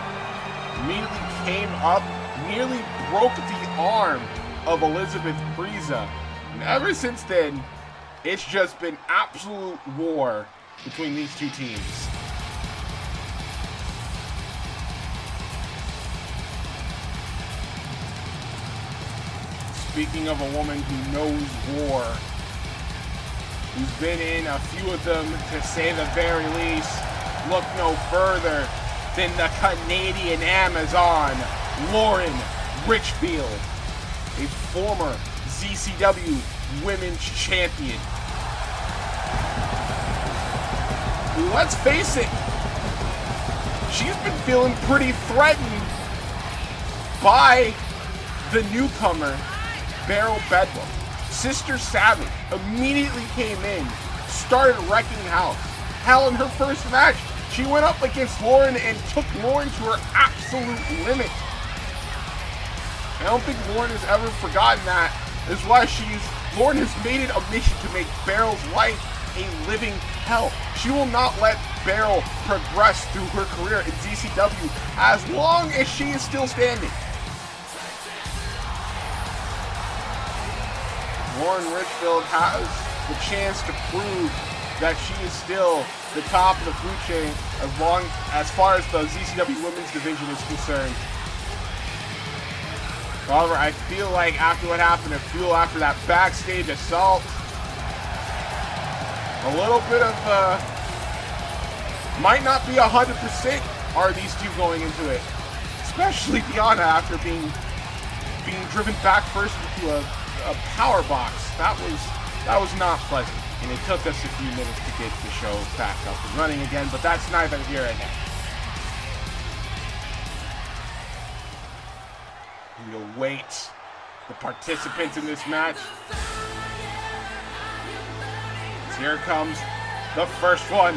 Immediately came up, nearly broke the arm of Elizabeth Priza. And ever since then, it's just been absolute war between these two teams. Speaking of a woman who knows war, who's been in a few of them to say the very least, look no further than the Canadian Amazon, Lauren Richfield, a former ZCW Women's Champion. Let's face it, she's been feeling pretty threatened by the newcomer, Beryl Bedlam. Sister Savage immediately came in, started wrecking house. Hell, in her first match, she went up against Lauren and took Lauren to her absolute limit. I don't think Lauren has ever forgotten that. That's why Lauren has made it a mission to make Beryl's life a living hell. She will not let Beryl progress through her career in ZCW as long as she is still standing. Lauren Richfield has the chance to prove that she is still the top of the food chain as far as the ZCW Women's Division is concerned. However, I feel like after what happened at Fuel, after that backstage assault, a little bit of, might not be 100% are these two going into it. Especially Deonna after being driven back first into a power box. That was not pleasant. And it took us a few minutes to get the show back up and running again, but that's neither here nor there. We await the participants in this match. Here comes the first one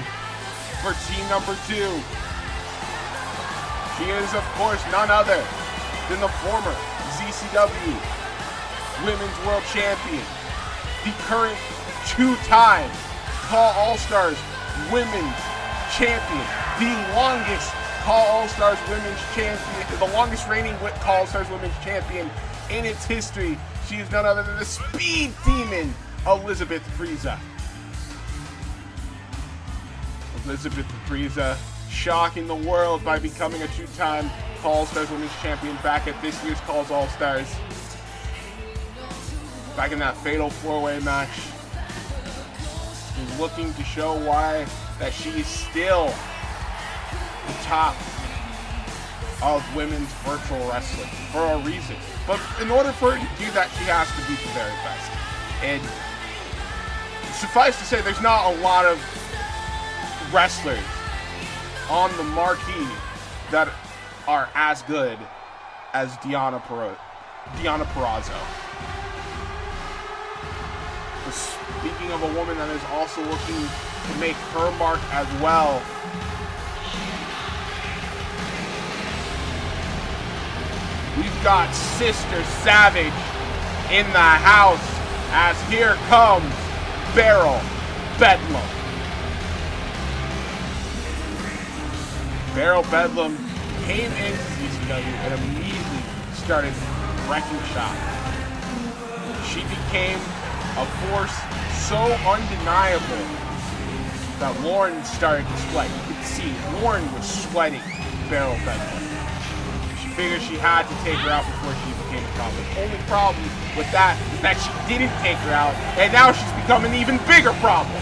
for team number 2. She is, of course, none other than the former ZCW Women's World Champion, the current 2-time Call All-Stars Women's Champion, the longest Call All-Stars Women's Champion, the longest reigning Call All-Stars Women's Champion in its history. She is none other than the Speed Demon, Elizabeth Frieza. Elizabeth Frieza shocking the world by becoming a 2-time Call All-Stars Women's Champion back at this year's Calls All-Stars. Back in that fatal 4-way match. She's looking to show why that she is still the top of women's virtual wrestling for a reason. But in order for her to do that, she has to be the very best. And suffice to say, there's not a lot of wrestlers on the marquee that are as good as Deonna Purrazzo. Speaking of a woman that is also looking to make her mark as well, we've got Sister Savage in the house as here comes Beryl Bedlam. Beryl Bedlam came into ZCW and immediately started wrecking shop. She became a force so undeniable that Lauren started to sweat. You could see Lauren was sweating Beryl Bedlam. She figured she had to take her out before she became a problem. The only problem with that is that she didn't take her out, and now she's become an even bigger problem.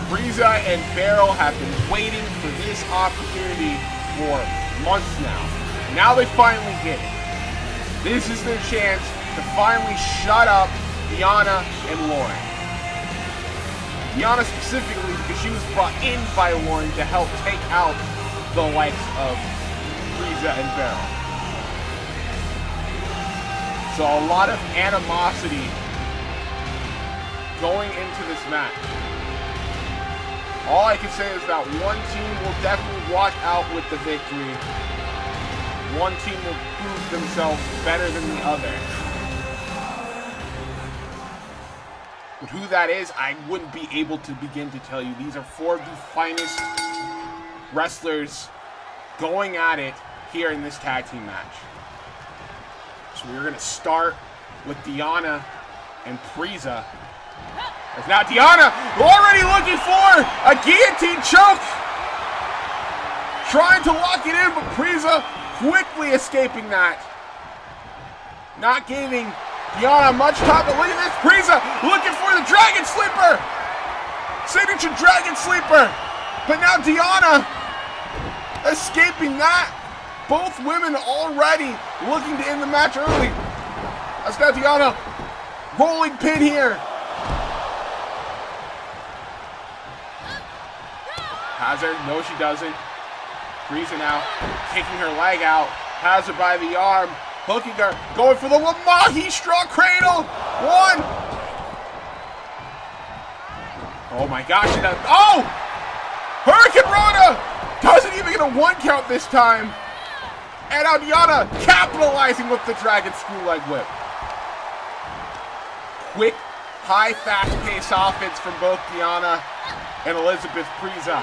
Frieza and Beryl have been waiting for this opportunity for months now. Now they finally get it. This is their chance to finally shut up Deonna and Lauren. Deonna specifically because she was brought in by Lauren to help take out the likes of Frieza and Beryl. So a lot of animosity going into this match. All I can say is that one team will definitely walk out with the victory. One team will prove themselves better than the other. But who that is, I wouldn't be able to begin to tell you. These are 4 of the finest wrestlers going at it here in this tag team match. So we're going to start with Deonna and Frieza. As now Deonna already looking for a guillotine choke. Trying to lock it in, but Frieza quickly escaping that. Not giving Deonna much time, but look at this. Frieza looking for the Dragon Sleeper. Signature Dragon Sleeper. But now Deonna escaping that. Both women already looking to end the match early. That's now Deonna rolling pin here. Has her? No, she doesn't. Frieza now kicking her leg out. Has her by the arm. Hooking her. Going for the Lamahi straw cradle. 1. Oh my gosh. Oh! Hurricane Rana! Doesn't even get a 1 count this time. And now Deonna capitalizing with the Dragon Screw Leg Whip. Quick, high, fast-paced offense from both Deonna and Elizabeth Frieza.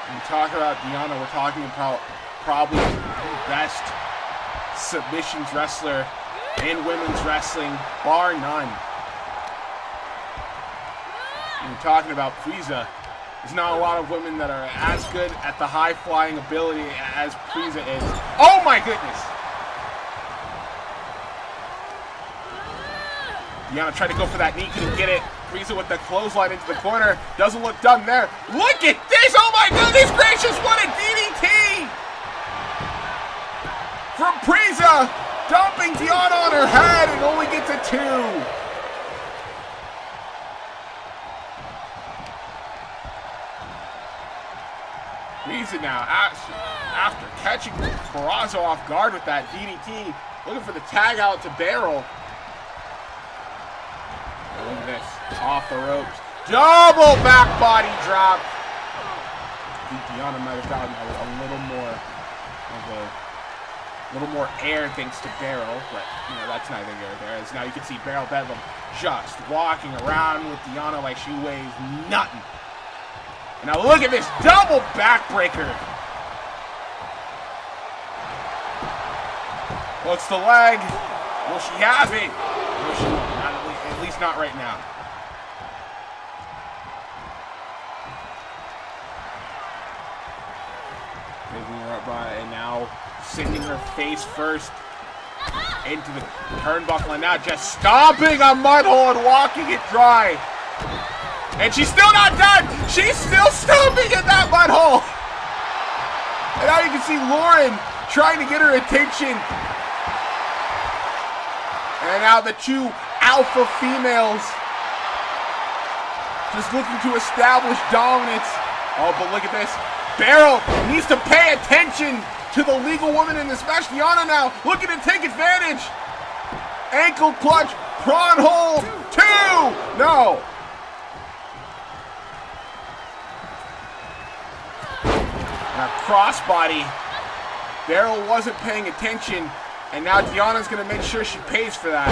When we talk about Deonna, we're talking about probably the best submissions wrestler in women's wrestling, bar none. When we're talking about Frieza, there's not a lot of women that are as good at the high-flying ability as Frieza is. Oh my goodness! Deonna tried to go for that knee, couldn't get it. Frieza with the clothesline into the corner. Doesn't look done there. Look at this! Oh my goodness gracious, what a DDT! From Frieza, dumping Deonna on her head and only gets a 2. Squeeze it now. After catching Peraza off guard with that DDT. Looking for the tag out to Barrel. Look at this. Off the ropes. Double back body drop. I think Deonna might have gotten a little more air thanks to Barrel, but you know that's neither here nor there. As now you can see Barrel Bedlam just walking around with Deonna like she weighs nothing. And now look at this double backbreaker. Looks the leg. Will she have it? No, she won't. At least not right now. Picking her up and now sending her face first into the turnbuckle, and now just stomping a mud hole and walking it dry. And she's still not done. She's still stomping in that mud hole. And now you can see Lauren trying to get her attention. And now the two alpha females just looking to establish dominance. Oh, but look at this. Barrel needs to pay attention to the legal woman in this match. Deonna now looking to take advantage. Ankle clutch, prawn hold, 2. No. Now crossbody. Barrel wasn't paying attention, and now Deonna's going to make sure she pays for that.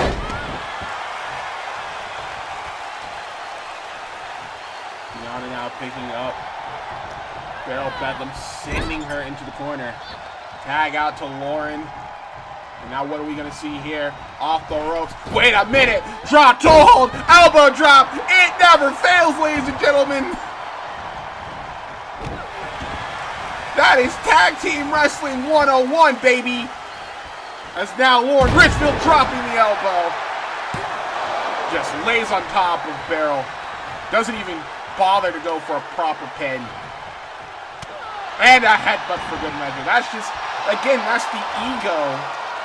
Deonna now picking up Barrel Bedlam, sending her into the corner. Tag out to Lauren. And now what are we going to see here? Off the ropes. Wait a minute. Drop toe hold. Elbow drop. It never fails, ladies and gentlemen. That is Tag Team Wrestling 101, baby. As now Lauren Richfield dropping the elbow. Just lays on top of Barrel. Doesn't even bother to go for a proper pin. And a headbutt for good measure. That's just, again, that's the ego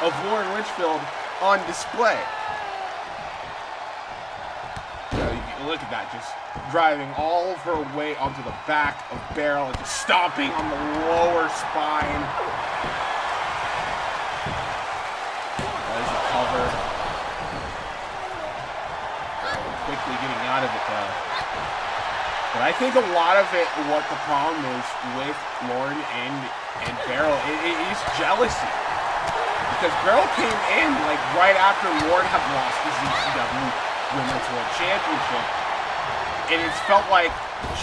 of Lauren Richfield on display. So you look at that, just driving all of her weight onto the back of Barrel and just stomping on the lower spine. There's a cover. Quickly getting out of it though. But I think a lot of it, what the problem is with Lauren and Barrel, it is jealousy. Because Barrel came in like right after Lauren had lost the ZCW Women's World Championship. And it's felt like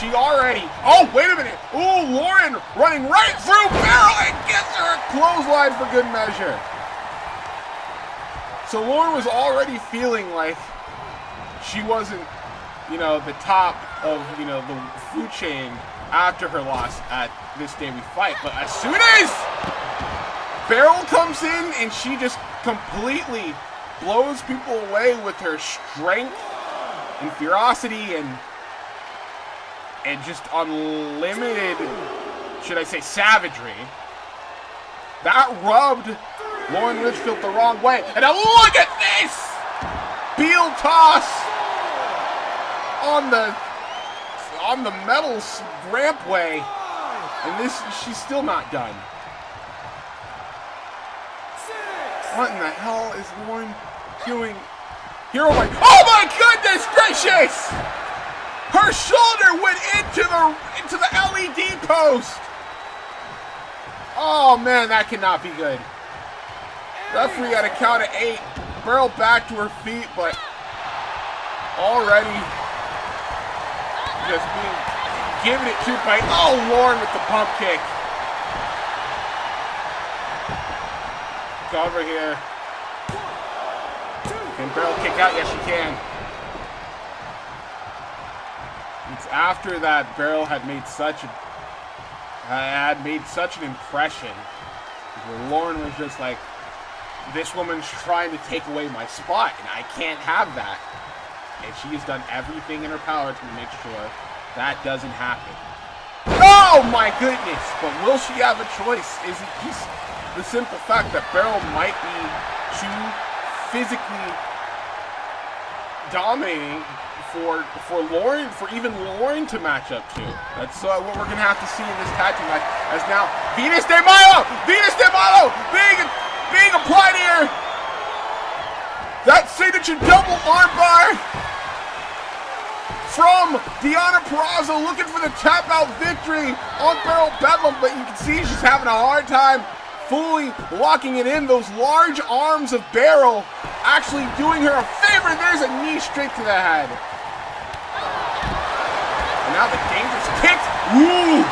she already, oh, wait a minute. Ooh, Lauren running right through Barrel and gets her a clothesline for good measure. So Lauren was already feeling like she wasn't, you know, the top of, you know, the food chain after her loss at This Day We Fight. But as soon as Barrel comes in and she just completely blows people away with her strength and ferocity and just unlimited, should I say, savagery, that rubbed Lauren Richfield the wrong way. And now look at this! Heel toss on the metal rampway, and this, she's still not done. What in the hell is Lauren doing here? Oh my goodness gracious! Her shoulder went into the LED post. Oh man, that cannot be good. Referee got a count of 8. Barrel back to her feet, but already just being given it to by, oh, Lauren with the pump kick. Cover here. Can Barrel kick out? Yes, she can. It's after that Barrel had made such an impression where Lauren was just like, this woman's trying to take away my spot, and I can't have that. And she has done everything in her power to make sure that doesn't happen. Oh my goodness! But will she have a choice? Is it just the simple fact that Barrel might be too physically dominating for Lauren, for even Lauren to match up to. That's what we're gonna have to see in this tag team match. As now Venus de Milo being applied here. That signature double armbar from Deonna Purrazzo, looking for the tap out victory on Beryl Bedlam, but you can see she's having a hard time fully locking it in. Those large arms of Beryl actually doing her a favor. There's a knee straight to the head. And now the dangerous kicks. Woo!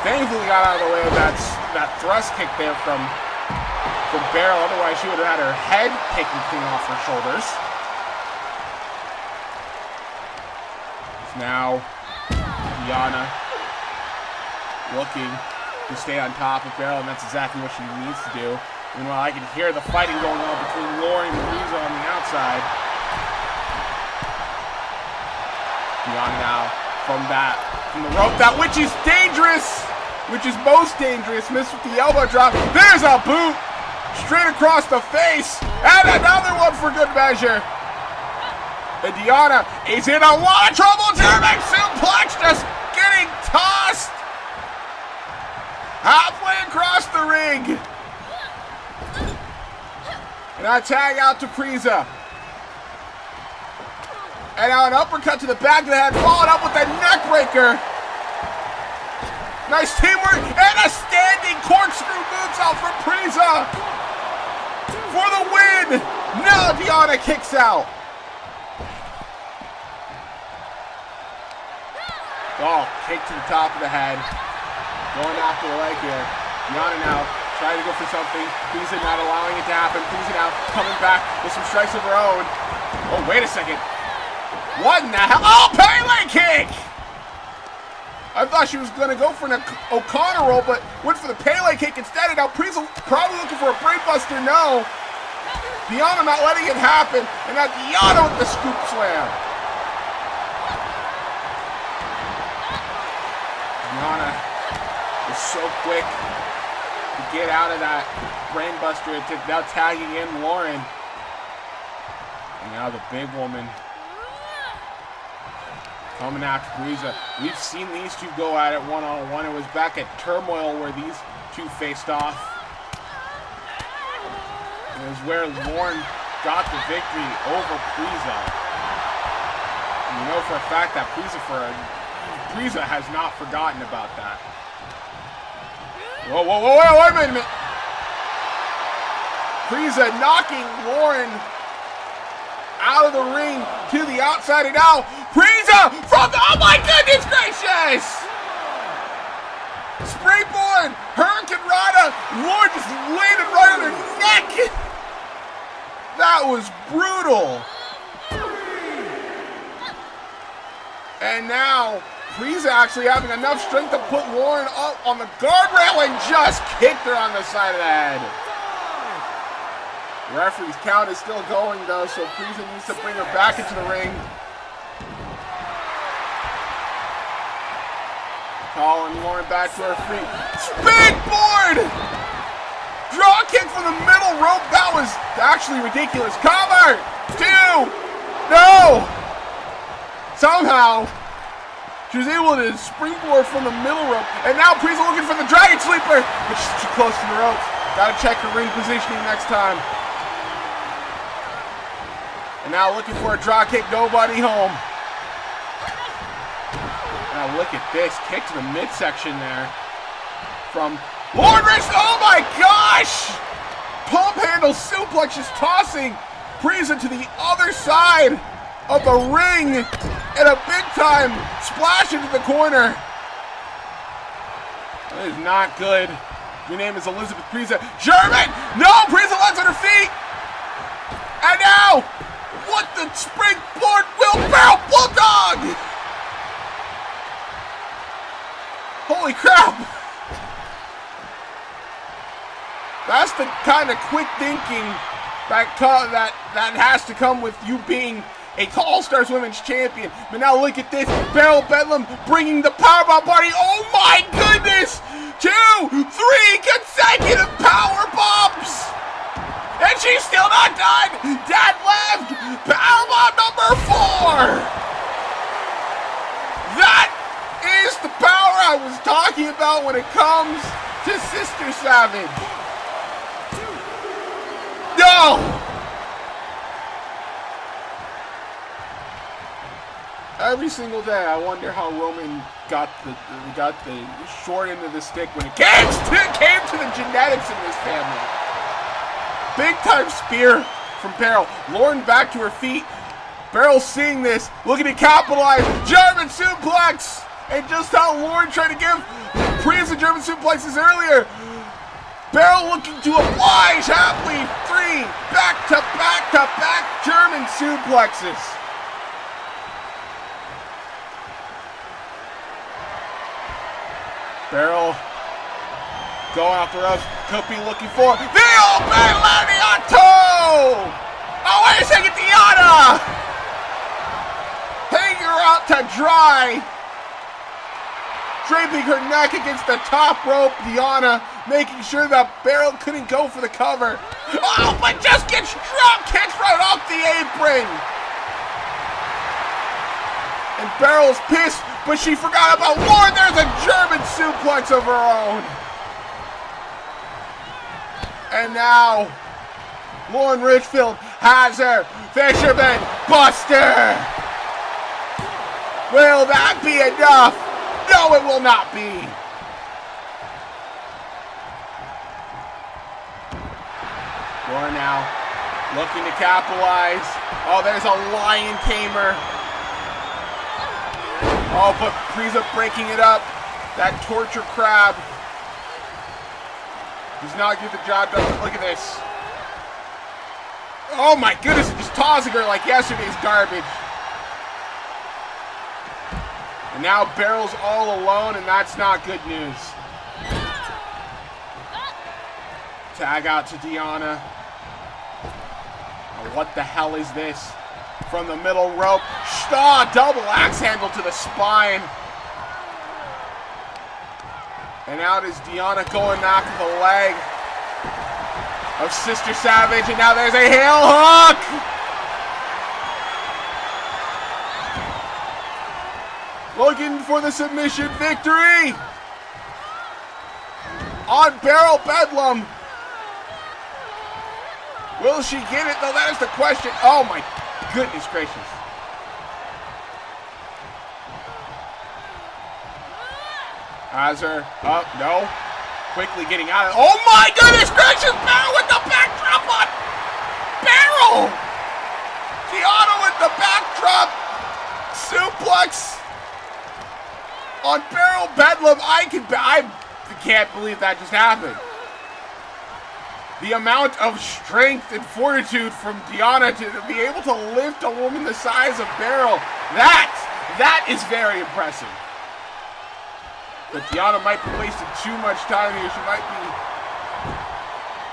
Thankfully got out of the way of that thrust kick there from Beryl. Otherwise she would have had her head taken clean off her shoulders. Now Deonna looking to stay on top of Beryl, and that's exactly what she needs to do. Meanwhile, I can hear the fighting going on between Lauren and Louisa on the outside. Deonna now from the rope, which is dangerous, which is most dangerous. Missed with the elbow drop. There's a boot straight across the face, and another one for good measure. And Deonna is in a lot of trouble. German suplex just getting tossed halfway across the ring. And I tag out to Priza. And now an uppercut to the back of the head, followed up with a neck breaker. Nice teamwork, and a standing corkscrew moonsault from Priza for the win. Now Deonna kicks out. Oh, kick to the top of the head. Going after the leg here. Deonna now trying to go for something. Priza not allowing it to happen. Priza now coming back with some strikes of her own. Oh, wait a second. What in the hell? Oh, Payne kick! I thought she was going to go for an O'Connor roll, but went for the Payne kick instead. And now Priza probably looking for a brainbuster. No. Deonna not letting it happen. And now Deonna with the scoop slam. Deonna is so quick to get out of that brainbuster, now tagging in Lauren. And now the big woman coming after Priza. We've seen these two go at it one-on-one. It was back at Turmoil where these two faced off. It was where Lauren got the victory over Priza. And you know for a fact that Priza has not forgotten about that. Whoa, wait a minute. Priza knocking Lauren out of the ring to the outside, and now Priza from the, oh my goodness gracious! Springboard, Hurricane Rana, Lauren just landed right on her neck. That was brutal. And now Priza actually having enough strength to put Lauren up on the guardrail and just kicked her on the side of the head. The referee's count is still going though, so Priza needs to bring her back into the ring. Calling Lauren back to her feet. Springboard! Draw kick from the middle rope. That was actually ridiculous. Cover! 2! No! Somehow, she was able to springboard from the middle rope. And now Priza looking for the Dragon Sleeper. But she's too close to the ropes. Gotta check her ring positioning next time. And now looking for a draw kick. Nobody home. Now look at this. Kick to the midsection there. From Lord Rich. Oh my gosh! Pump handle suplex just tossing Priza to the other side of the ring. And a big time splash into the corner. That is not good. Your name is Elizabeth Priza. German! No! Priza lands on her feet! And now, what the springboard wheelbarrow bulldog! Holy crap! That's the kind of quick thinking that has to come with you being a All Stars Women's Champion. But now look at this. Beryl Bedlam bringing the Powerbomb party. Oh my goodness! 2, 3 consecutive power bombs! And And she's still not done. Deadlift. Powerbomb number 4. That is the power I was talking about when it comes to Sister Savage. No! Every single day, I wonder how Roman got the short end of the stick when it came to the genetics in this family. Big time spear from Beryl. Lauren back to her feet. Beryl seeing this, looking to capitalize. German suplex! And just how Lauren tried to give Prius the German suplexes earlier. Beryl looking to oblige happily. 3 back-to-back-to-back German suplexes. Beryl going off the ropes. Could be looking for the open Lariato! Oh, wait a second, Deanna! Hanging her out to dry. Draping her neck against the top rope, Deanna making sure that Beryl couldn't go for the cover. Oh, but just gets drop kicked right off the apron. And Beryl's pissed, but she forgot about Lauren. There's a German suplex of her own. And now, Lauren Richfield has her Fisherman Buster. Will that be enough? No, it will not be. Lauren now looking to capitalize. Oh, there's a lion tamer. Oh, but Priza breaking it up. That torture crab does not get the job done. Look at this. Oh my goodness, just tossing her like yesterday's garbage. And now Beryl's all alone, and that's not good news. Tag out to Deanna. Oh, what the hell is this? From the middle rope. Double axe handle to the spine. And out is Deanna going after the leg of Sister Savage. And now there's a heel hook. Looking for the submission victory on Beryl Bedlam. Will she get it, though? That is the question. Oh, my goodness gracious. Has her up, no. Quickly getting out of it. Oh, my goodness gracious. Beryl with the backdrop on Beryl. Deanna with the backdrop suplex on Beryl Bedlam. I can't believe that just happened. The amount of strength and fortitude from Deanna to be able to lift a woman the size of Beryl, that is very impressive. But Deanna might be wasting too much time here. She might be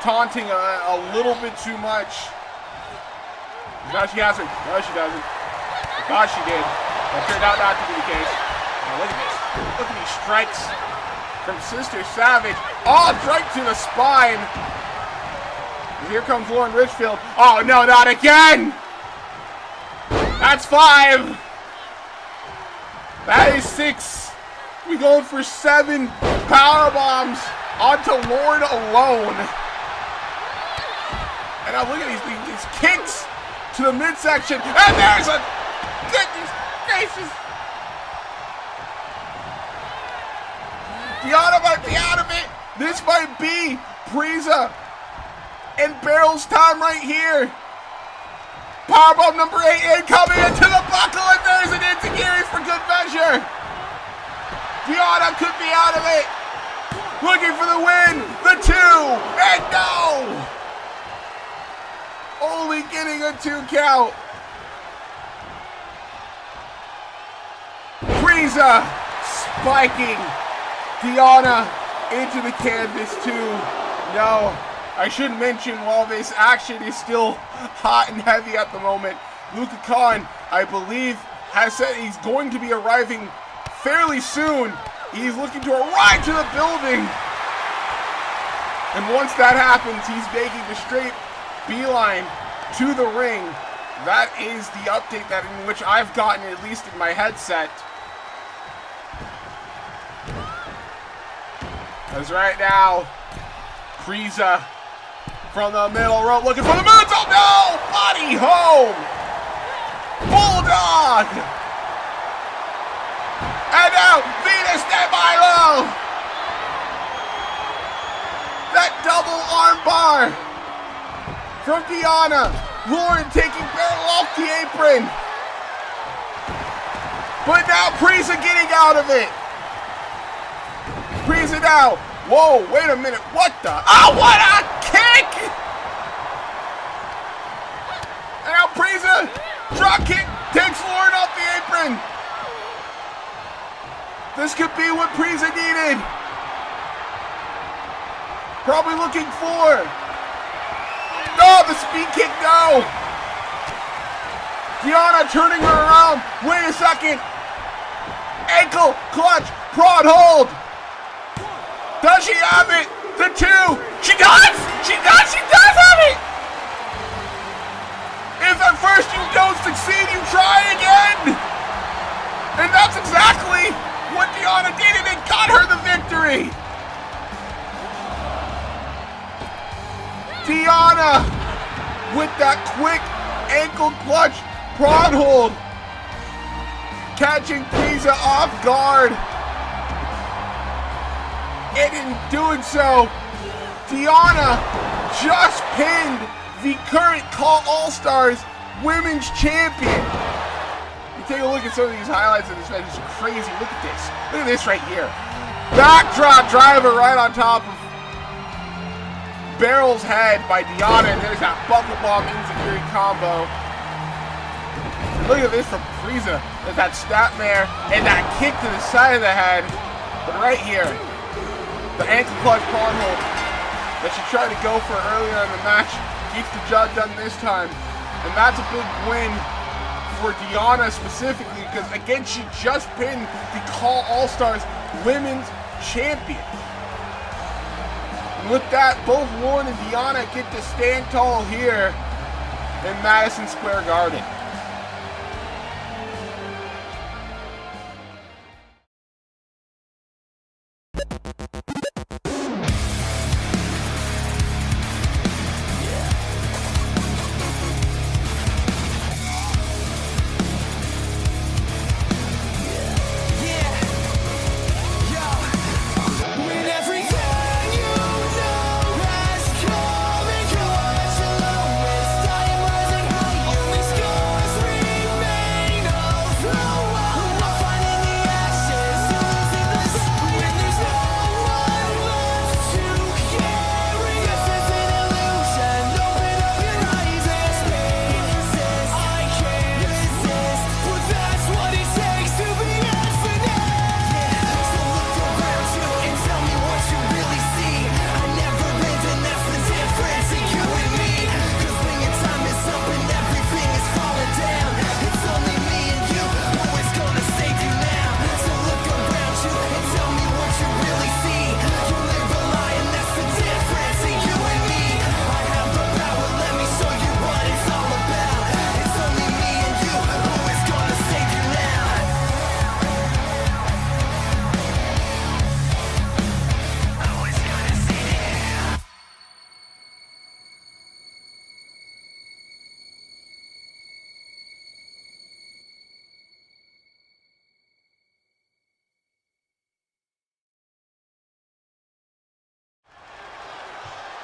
taunting a little bit too much. Now she has her. No, she doesn't. I thought she did. That turned out not to be the case. Now look at this. Look at these strikes from Sister Savage. Oh, strike to the spine. And here comes Lauren Richfield. Oh, no, not again. That's 5. That is 6. We going for 7 power bombs onto Lauren alone. And now look at these kicks to the midsection. And there's a goodness gracious. Deanna might be out of it. This might be Priza and Beryl's time right here. Powerbomb number 8 incoming into the buckle, and there's an enziguri for good measure. Deanna could be out of it. Looking for the win. The 2. And no. Only getting a 2 count. Priza spiking Deanna into the canvas too. No, I should mention while this action is still hot and heavy at the moment, Luca Khan, I believe, has said he's going to be arriving fairly soon. He's looking to arrive to the building. And once that happens, he's making the straight beeline to the ring. That is the update that in which I've gotten, at least in my headset. As right now, Frieza from the middle rope looking for the moonsault. No! Body home! Bulldog! And now, Venus de Milo! That double arm bar from Diana. Lauren taking Beryl off the apron. But now Frieza getting out of it. Frieza now. Whoa, wait a minute. What the? Oh, what a kick! And now Frieza, drop kick, takes Lauren off the apron. This could be what Frieza needed. Probably looking for. No, the speed kick, no. Diana turning her around. Wait a second. Ankle, clutch, prod hold. Does she have it? The two. She does! She does! She does have it! If at first you don't succeed, you try again! And that's exactly what Diana did, and it got her the victory! Diana with that quick ankle clutch prod hold, catching Frieza off guard. And in doing so, Diana just pinned the current Call All-Stars Women's Champion. You take a look at some of these highlights of this match, it's crazy. Look at this. Look at this right here. Backdrop driver right on top of Beryl's head by Diana, and there's that buckle bomb enziguri combo. Look at this from Frieza. There's that snapmare and that kick to the side of the head. But right here, the ankle clutch prod hold that she tried to go for earlier in the match gets the job done this time. And that's a big win for Diana specifically, because again, she just pinned the Call All-Stars Women's Champion. And with that, both Lauren and Diana get to stand tall here in Madison Square Garden.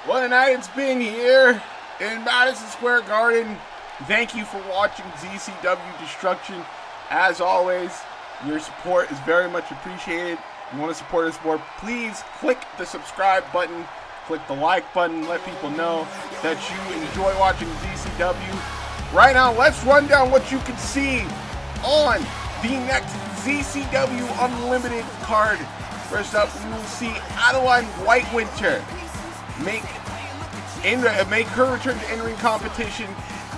What a night it's been here in Madison Square Garden. Thank you for watching ZCW Destruction. As always, your support is very much appreciated. If you want to support us more, please click the subscribe button, click the like button, let people know that you enjoy watching ZCW. Right now, let's run down what you can see on the next ZCW Unlimited card. First up, we will see Adeline Whitewinter make her return to in-ring competition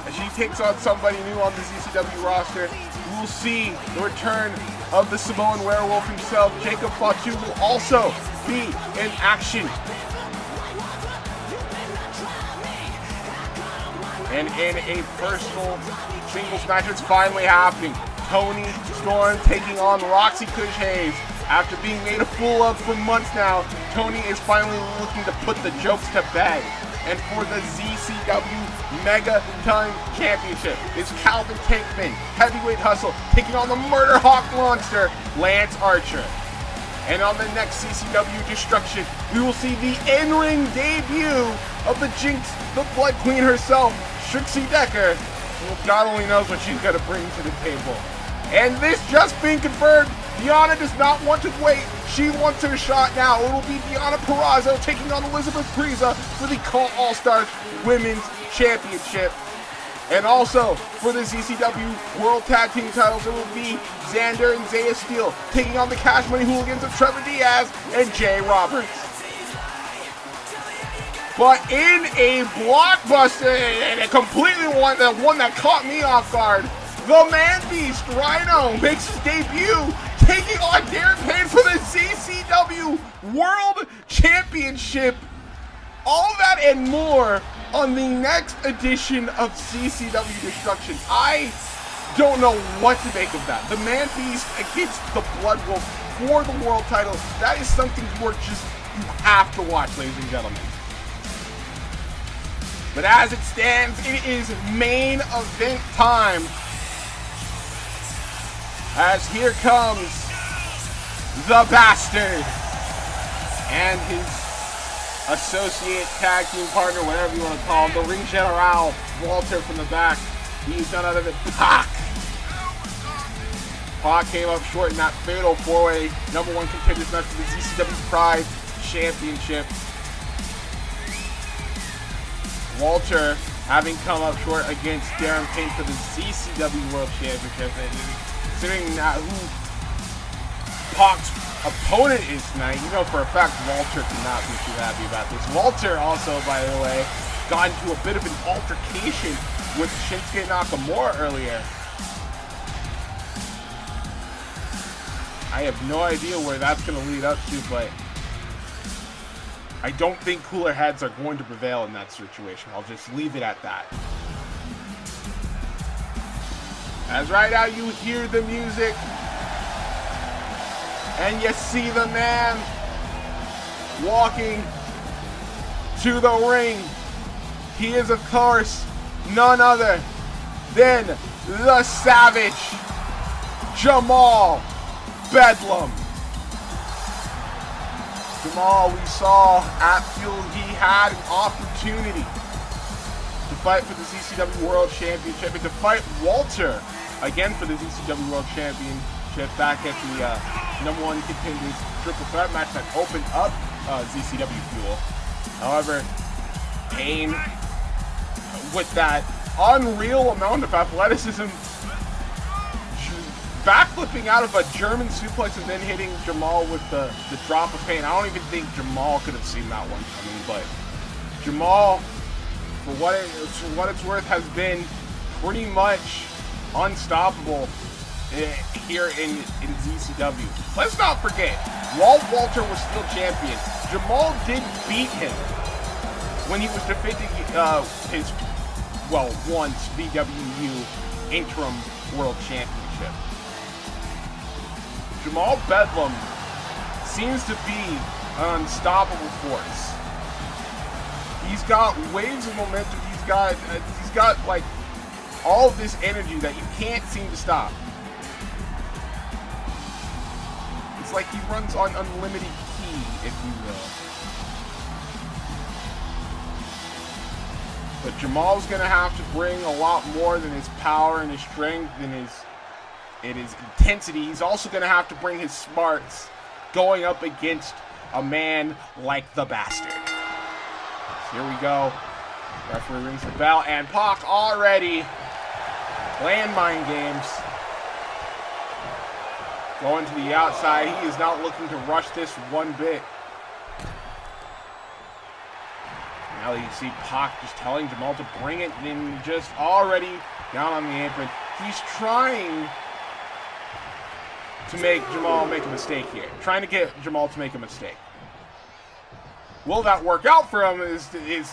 as she takes on somebody new on the ZCW roster. We will see the return of the Samoan werewolf himself. Jacob Fatu will also be in action. And in a personal singles match, it's finally happening. Toni Storm taking on Roxy Kush-Hayes. After being made a fool of for months now, Toni is finally looking to put the jokes to bed. And for the ZCW Mega Time Championship, it's Calvin Tankman, Heavyweight Hustle, taking on the Murder Hawk Monster, Lance Archer. And on the next ZCW Destruction, we will see the in-ring debut of the Jinx, the Blood Queen herself, Trixie Decker, who God only knows what she's going to bring to the table. And this just being confirmed, Deonna does not want to wait. She wants her shot now. It will be Deonna Purrazzo taking on Elizabeth Priza for the Cult All-Stars Women's Championship. And also, for the ZCW World Tag Team titles, it will be Xander and Zaiah Steele taking on the Cash Money Hooligans of Trevor Diaz and Jay Roberts. But in a blockbuster, and a completely one that caught me off guard, the Man-Beast, Rhino, makes his debut, taking on Darren Payne for the ZCW World Championship. All that and more on the next edition of ZCW Destruction. I don't know what to make of that. The Man-Beast against the Blood Wolf for the world title. That is something you have to watch, ladies and gentlemen. But as it stands, it is main event time. As here comes the Bastard and his associate tag team partner, whatever you want to call him, the Ring General, Walter from the back. He's none other than Pac. Pac came up short in that fatal 4-way #1 contenders match for the ZCW Pride Championship. Walter having come up short against Darren Payne for the ZCW World Championship. And considering who Pac's opponent is tonight, you know for a fact Walter cannot be too happy about this. Walter also, by the way, got into a bit of an altercation with Shinsuke Nakamura earlier. I have no idea where that's going to lead up to, but I don't think cooler heads are going to prevail in that situation. I'll just leave it at that. As right now you hear the music and you see the man walking to the ring. He is, of course, none other than the Savage, Jamal Bedum. Jamal, we saw at Fuel, he had an opportunity to fight for the ZCW World Championship and to fight Walter again for the ZCW World Championship back at the #1 contenders triple threat match that opened up ZCW Fuel. However, Payne, with that unreal amount of athleticism, backflipping out of a German suplex and then hitting Jamal with the drop of Payne. I don't even think Jamal could have seen that one coming, but Jamal, for what it's worth, has been pretty much unstoppable here in ZCW. Let's not forget, while Walter was still champion, Jamal did beat him when he was defending his, once VWU Interim World Championship. Jamal Bedum seems to be an unstoppable force. He's got waves of momentum. He's got like all of this energy that you can't seem to stop. It's like he runs on unlimited key, if you will. But Jamal's gonna have to bring a lot more than his power and his strength and his intensity. He's also going to have to bring his smarts going up against a man like the Bastard. So here we go. Referee rings the bell, and Pac already playing mind games. Going to the outside. He is not looking to rush this one bit. Now you see Pac just telling Jamal to bring it, and just already down on the apron. He's trying to make Jamal make a mistake here. Trying to get Jamal to make a mistake. Will that work out for him is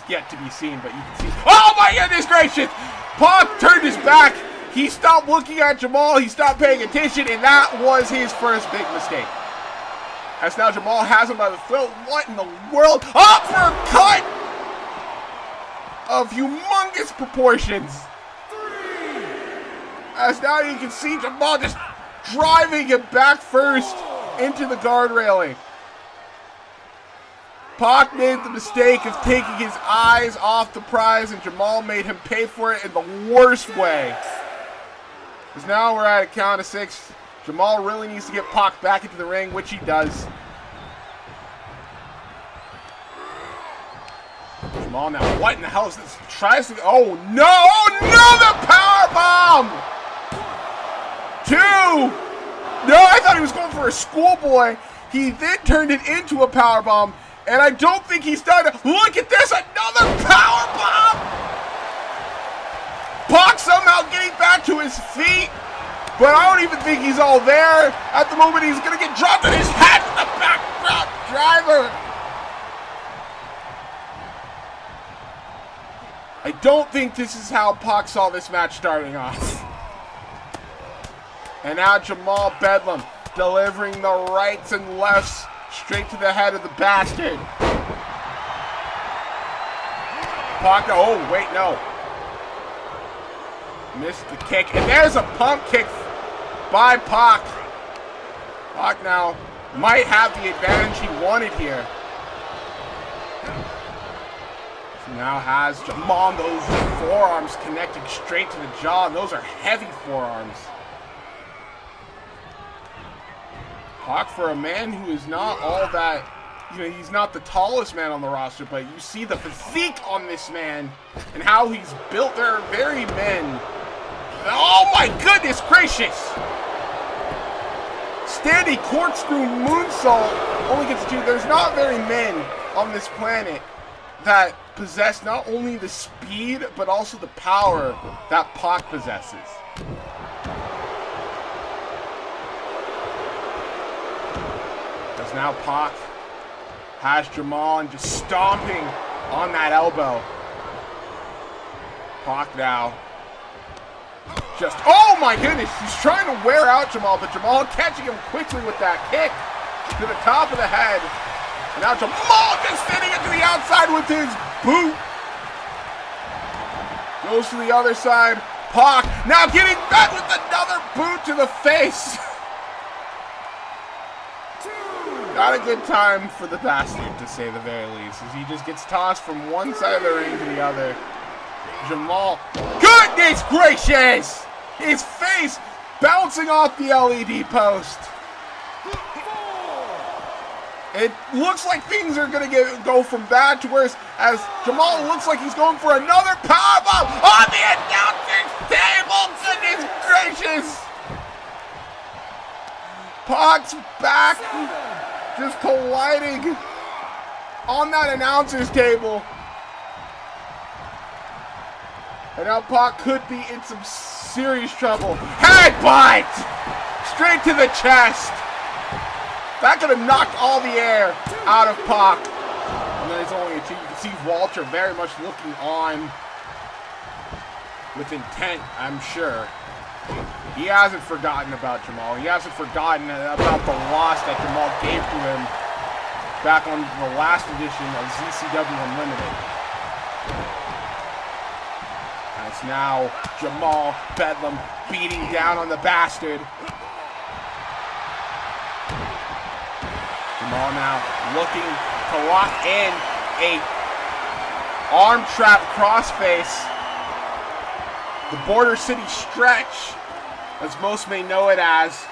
yet to be seen, but you can see. Oh my goodness gracious! Pac turned his back. He stopped looking at Jamal. He stopped paying attention, and that was his first big mistake. As now Jamal has him by the throat. What in the world? Uppercut of humongous proportions. As now you can see Jamal just driving him back first into the guard railing. Pac made the mistake of taking his eyes off the prize, and Jamal made him pay for it in the worst way. Because now we're at a count of 6. Jamal really needs to get Pac back into the ring, which he does. Jamal now, what in the hell is this? Tries to, oh no, oh no, the power bomb! 2! No, I thought he was going for a schoolboy. He then turned it into a power bomb, and I don't think he's done it. Look at this, another power bomb! Pac somehow getting back to his feet, but I don't even think he's all there. At the moment, he's gonna get dropped on his head with the back driver. I don't think this is how Pac saw this match starting off. And now Jamal Bedum delivering the rights and lefts straight to the head of the bastard. Pac, oh wait, no. Missed the kick, and there's a pump kick by Pac. Pac now might have the advantage he wanted here. Now has Jamal, those forearms connecting straight to the jaw, and those are heavy forearms. Pac, for a man who is not all that, he's not the tallest man on the roster, but you see the physique on this man and how he's built. There are very men. Oh my goodness gracious! Standing corkscrew moonsault only gets 2. There's not very men on this planet that possess not only the speed, but also the power that Pac possesses. As now Pac has Jamal and just stomping on that elbow. Pac now just, oh my goodness, he's trying to wear out Jamal, but Jamal catching him quickly with that kick to the top of the head. And now Jamal just sitting it to the outside with his boot. Goes to the other side. Pac now getting back with another boot to the face. Not a good time for the bastard, to say the very least, as he just gets tossed from one side of the ring to the other. Jamal, goodness gracious! His face bouncing off the LED post. It looks like things are going to go from bad to worse, as Jamal looks like he's going for another powerbomb on the announcer's table. Goodness gracious! Pac's back just colliding on that announcer's table. And now Pac could be in some serious trouble. Headbutt! Straight to the chest. That could have knocked all the air out of Pac. And then it's only a 2. You can see Walter very much looking on with intent, I'm sure. He hasn't forgotten about Jamal. He hasn't forgotten about the loss that Jamal gave to him back on the last edition of ZCW Unlimited. And it's now Jamal Bedum beating down on the bastard. Jamal now looking to lock in a arm trap crossface. The Border City stretch, as most may know it as.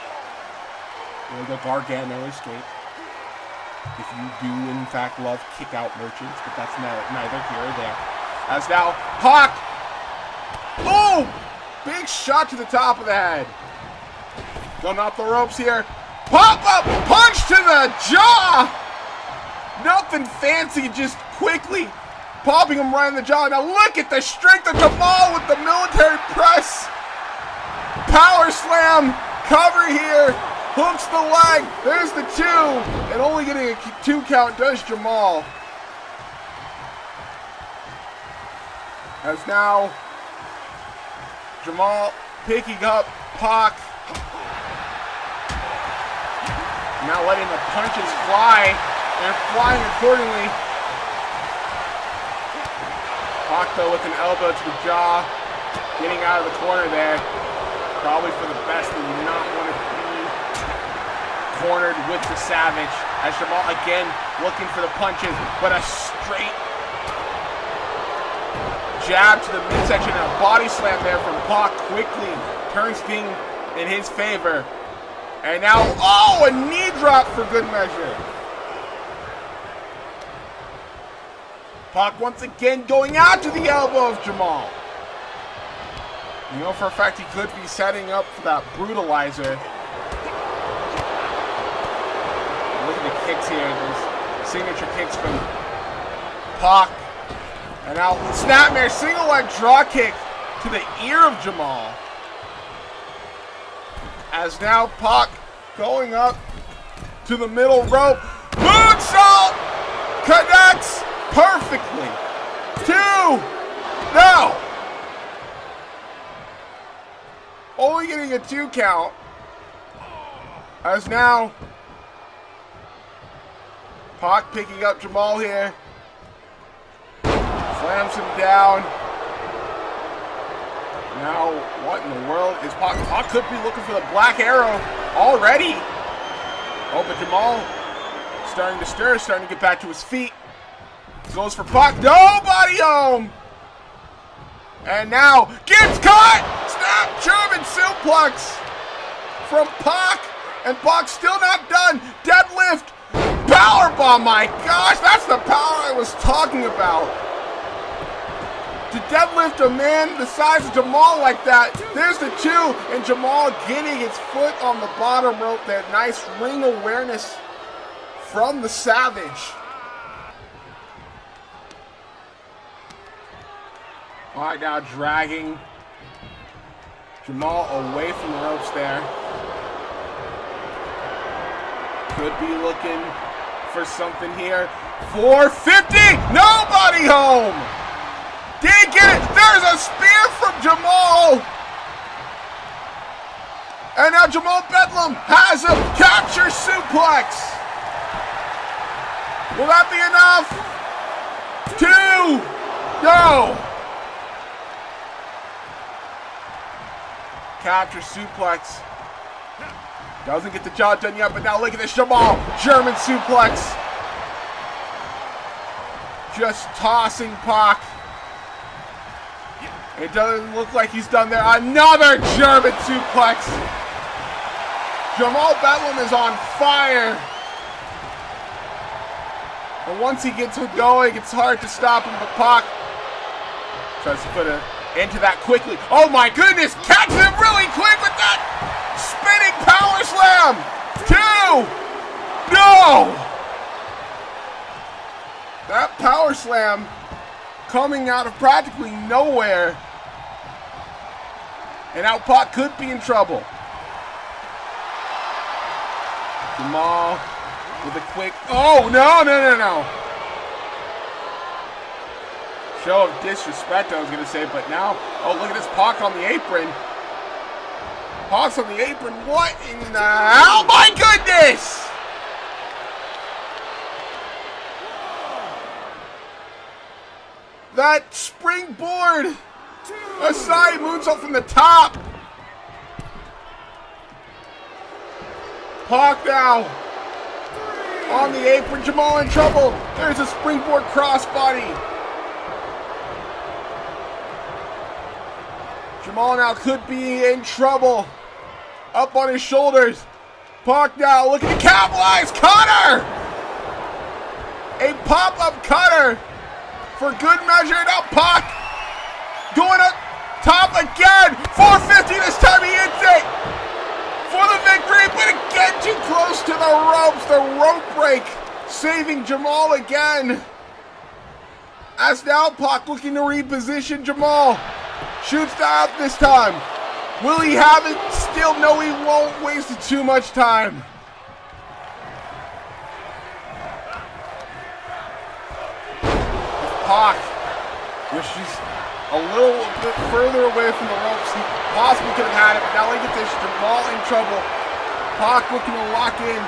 Or the Gargano escape. If you do, in fact, love kick-out merchants, but that's neither here or there. As now, Pac! Boom! Big shot to the top of the head. Going off the ropes here. Pop-up punch to the jaw! Nothing fancy, just quickly popping him right in the jaw. Now look at the strength of Jamal with the military press. Power slam, cover here, hooks the leg. There's the 2, and only getting a 2 count does Jamal. As now, Jamal picking up Pac. Now letting the punches fly and flying accordingly. Pac though with an elbow to the jaw, getting out of the corner there. Probably for the best. They do not want to be cornered with the Savage. As Jamal again looking for the punches, but a straight jab to the midsection and a body slam there from Pac quickly turns things in his favor. And now, oh, a knee drop for good measure. Pac once again going out to the elbow of Jamal. You know for a fact he could be setting up for that brutalizer. Look at the kicks here, those signature kicks from Pac. And now snapmare single leg draw kick to the ear of Jamal. As now Pac going up to the middle rope. Moonsault connects perfectly. 2. No. Only getting a 2 count. As now Pac picking up Jamal here. Slams him down. Now, what in the world is Pac? Pac could be looking for the black arrow already. Oh, but Jamal starting to stir, starting to get back to his feet. Goes for Pac. Nobody home. And now gets caught. Snap German suplex from Pac. And Pac's still not done. Deadlift. Powerbomb. My gosh, that's the power I was talking about. To deadlift a man the size of Jamal like that. There's the 2, and Jamal getting his foot on the bottom rope. That nice ring awareness from the Savage. All right, now dragging Jamal away from the ropes there. Could be looking for something here. 450, nobody home. Did get it! There's a spear from Jamal! And now Jamal Bedum has him! Capture suplex! Will that be enough? 2! No! Capture suplex. Doesn't get the job done yet, but now look at this Jamal! German suplex! Just tossing Pac. It doesn't look like he's done there. Another German suplex. Jamal Bedum is on fire. And once he gets it going, it's hard to stop him, but Pac tries to put an end to that quickly. Oh my goodness, catches him really quick with that spinning power slam. 2. No. That power slam coming out of practically nowhere. And now Pac could be in trouble. Jamal with a quick, oh, no. Show of disrespect, I was going to say, but now, oh, look at this Pac on the apron. Pac's on the apron, what in the, oh my goodness! That springboard, a side moonsault from the top. Pac now on the apron. Jamal in trouble. There's a springboard crossbody. Jamal now could be in trouble. Up on his shoulders. Pac now looking to capitalize. Cutter! A pop-up cutter. For good measure, now Pac going up top again. 450 this time, he hits it for the victory, but again too close to the ropes. The rope break saving Jamal again. As now Pac looking to reposition Jamal. Shoots out this time. Will he have it? Still, no, he won't. Wasted too much time. Pac wishes a little bit further away from the ropes. He possibly could have had it, but now look at this. Jamal in trouble. Pac looking to lock in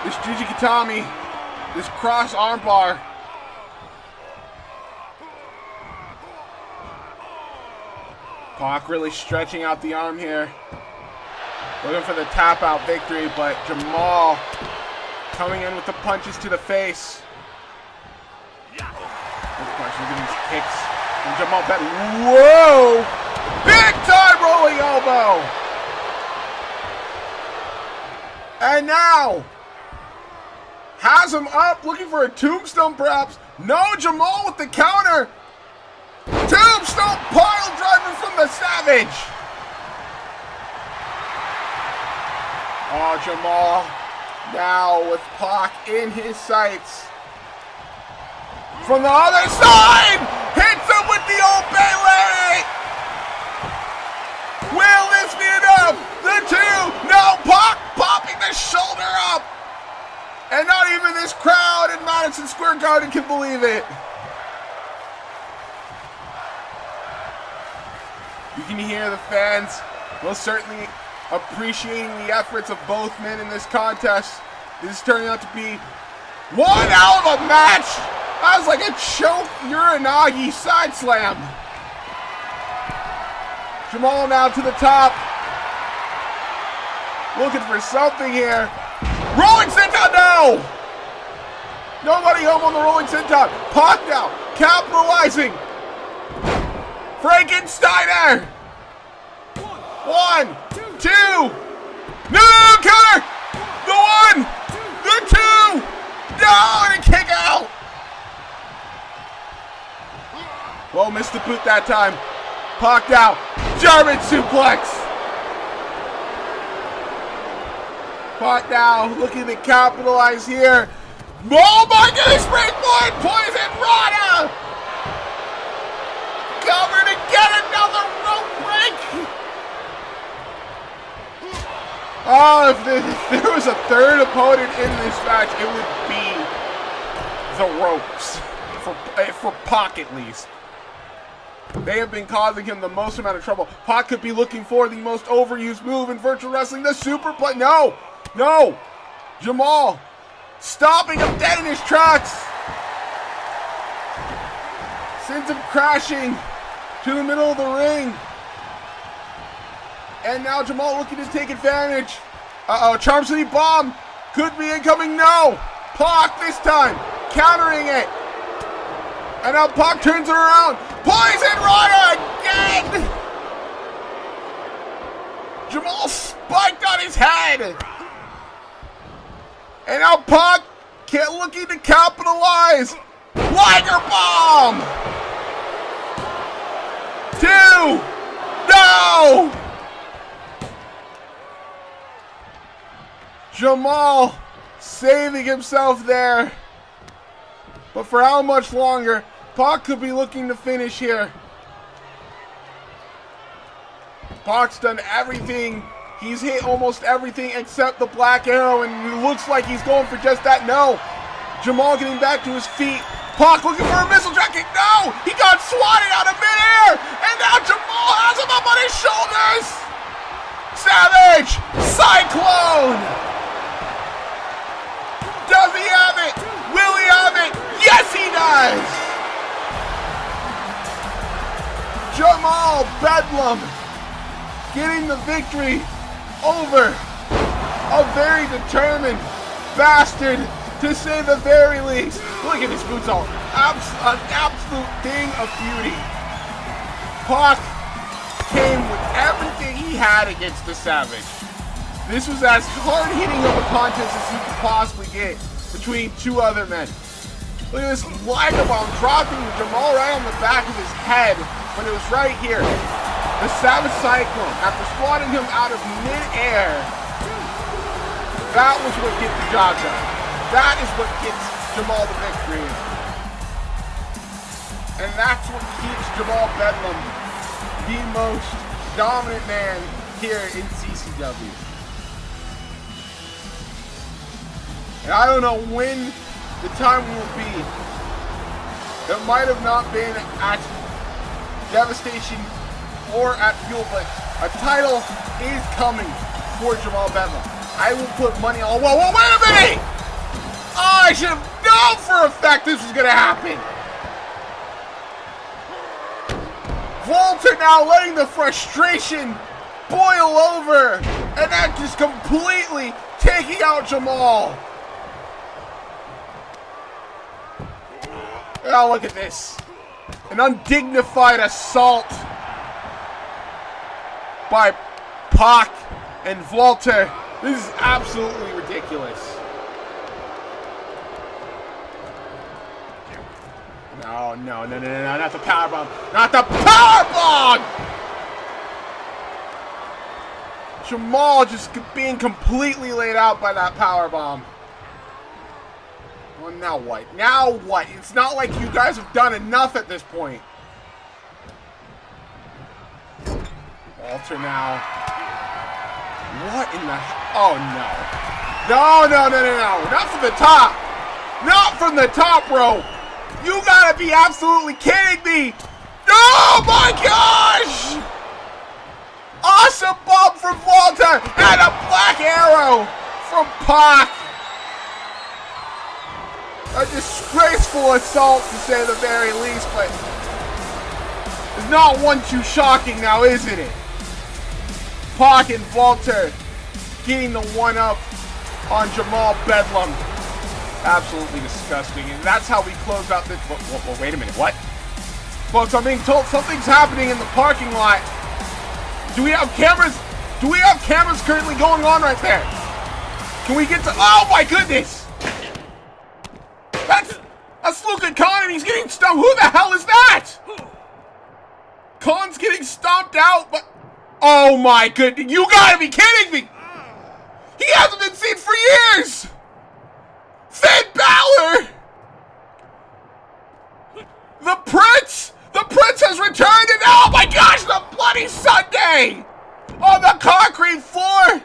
this Jujikatami, this cross armbar. Pac really stretching out the arm here. Looking for the tap out victory, but Jamal coming in with the punches to the face. Look at these kicks from Jamal Bedum. Whoa! Big time rolling elbow! And now, has him up, looking for a tombstone perhaps. No, Jamal with the counter. Tombstone pile driver from the Savage. Oh, Jamal now with Pac in his sights. From the other side, hits him with the Old Bailey. Will this be enough? The two, no, Pac popping the shoulder up. And not even this crowd in Madison Square Garden can believe it. You can hear the fans most certainly appreciating the efforts of both men in this contest. This is turning out to be one hell of a match. That was like a choke Uranagi side slam. Jamal now to the top. Looking for something here. Rolling senton, no! Nobody home on the rolling senton. Pac now, capitalizing. Frankensteiner! 1, 2, no, counter! The 1, the 2, no, and a kick out! Well, missed the boot that time. Pac out, German suplex! Pac now looking to capitalize here. Oh my goodness, springboard, poison Rana! Cover to get another rope break! Oh, if there was a third opponent in this match, it would be the ropes. For Pac at least. They have been causing him the most amount of trouble. Pac could be looking for the most overused move in virtual wrestling, the superplex. No! No! Jamal stopping him dead in his tracks. Sends him crashing to the middle of the ring. And now Jamal looking to take advantage. Uh-oh, Charm City Bomb could be incoming. No! Pac this time, countering it. And now Pac turns it around. Poison Rana again! Jamal spiked on his head. And now Pac looking to capitalize. Liger Bomb! 2! No! Jamal saving himself there. But for how much longer? Pac could be looking to finish here. Pac's done everything. He's hit almost everything except the Black Arrow, and it looks like he's going for just that. No. Jamal getting back to his feet. Pac looking for a missile drop kick. No! He got swatted out of midair! And now Jamal has him up on his shoulders! Savage! Cyclone! Does he have it? Will he have it? Yes, he does! Jamal Bedum getting the victory over a very determined bastard, to say the very least. Look at his boots all. An absolute thing of beauty. Pac came with everything he had against the Savage. This was as hard-hitting of a contest as you could possibly get between two other men. Look at this Liger Bomb dropping Jamal right on the back of his head, but it was right here. The Savage Cyclone, after swatting him out of mid-air, that was what gets the job done. That is what gets Jamal the victory. And that's what keeps Jamal Bedum the most dominant man here in ZCW. And I don't know when the time will be. It might have not been at devastation or at Fuel, but a title is coming for Jamal Bedum. I will put money on. Whoa, wait a minute! Oh, I should have known for a fact this was gonna happen. Walter now letting the frustration boil over, and that just completely taking out Jamal. Oh, look at this. An undignified assault by Pac and Walter. This is absolutely ridiculous. No, not the powerbomb. Not the powerbomb! Jamal just being completely laid out by that powerbomb. Well, now what? Now what? It's not like you guys have done enough at this point. Walter now. What in the... Oh, no. No. Not from the top. Not from the top, bro. You gotta be absolutely kidding me. Oh, my gosh. Awesome bump from Walter and a black arrow from Pac. A disgraceful assault, to say the very least, but it's not one too shocking now, isn't it? Pac and Walter getting the one-up on Jamal Bedum. Absolutely disgusting, and that's how we close out this. Whoa, wait a minute, what? Folks, I'm being told something's happening in the parking lot. Do we have cameras? Do we have cameras currently going on right there? Can we get to... Oh my goodness! That's Luka Khan, and he's getting stumped. Who the hell is that? Khan's getting stomped out, but... Oh my goodness, you gotta be kidding me! He hasn't been seen for years! Finn Balor! The Prince! The Prince has returned, and oh my gosh, the Bloody Sunday! On the concrete floor!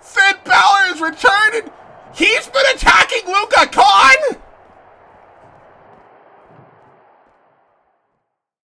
Finn Balor has returned, and he's been attacking Luka Khan?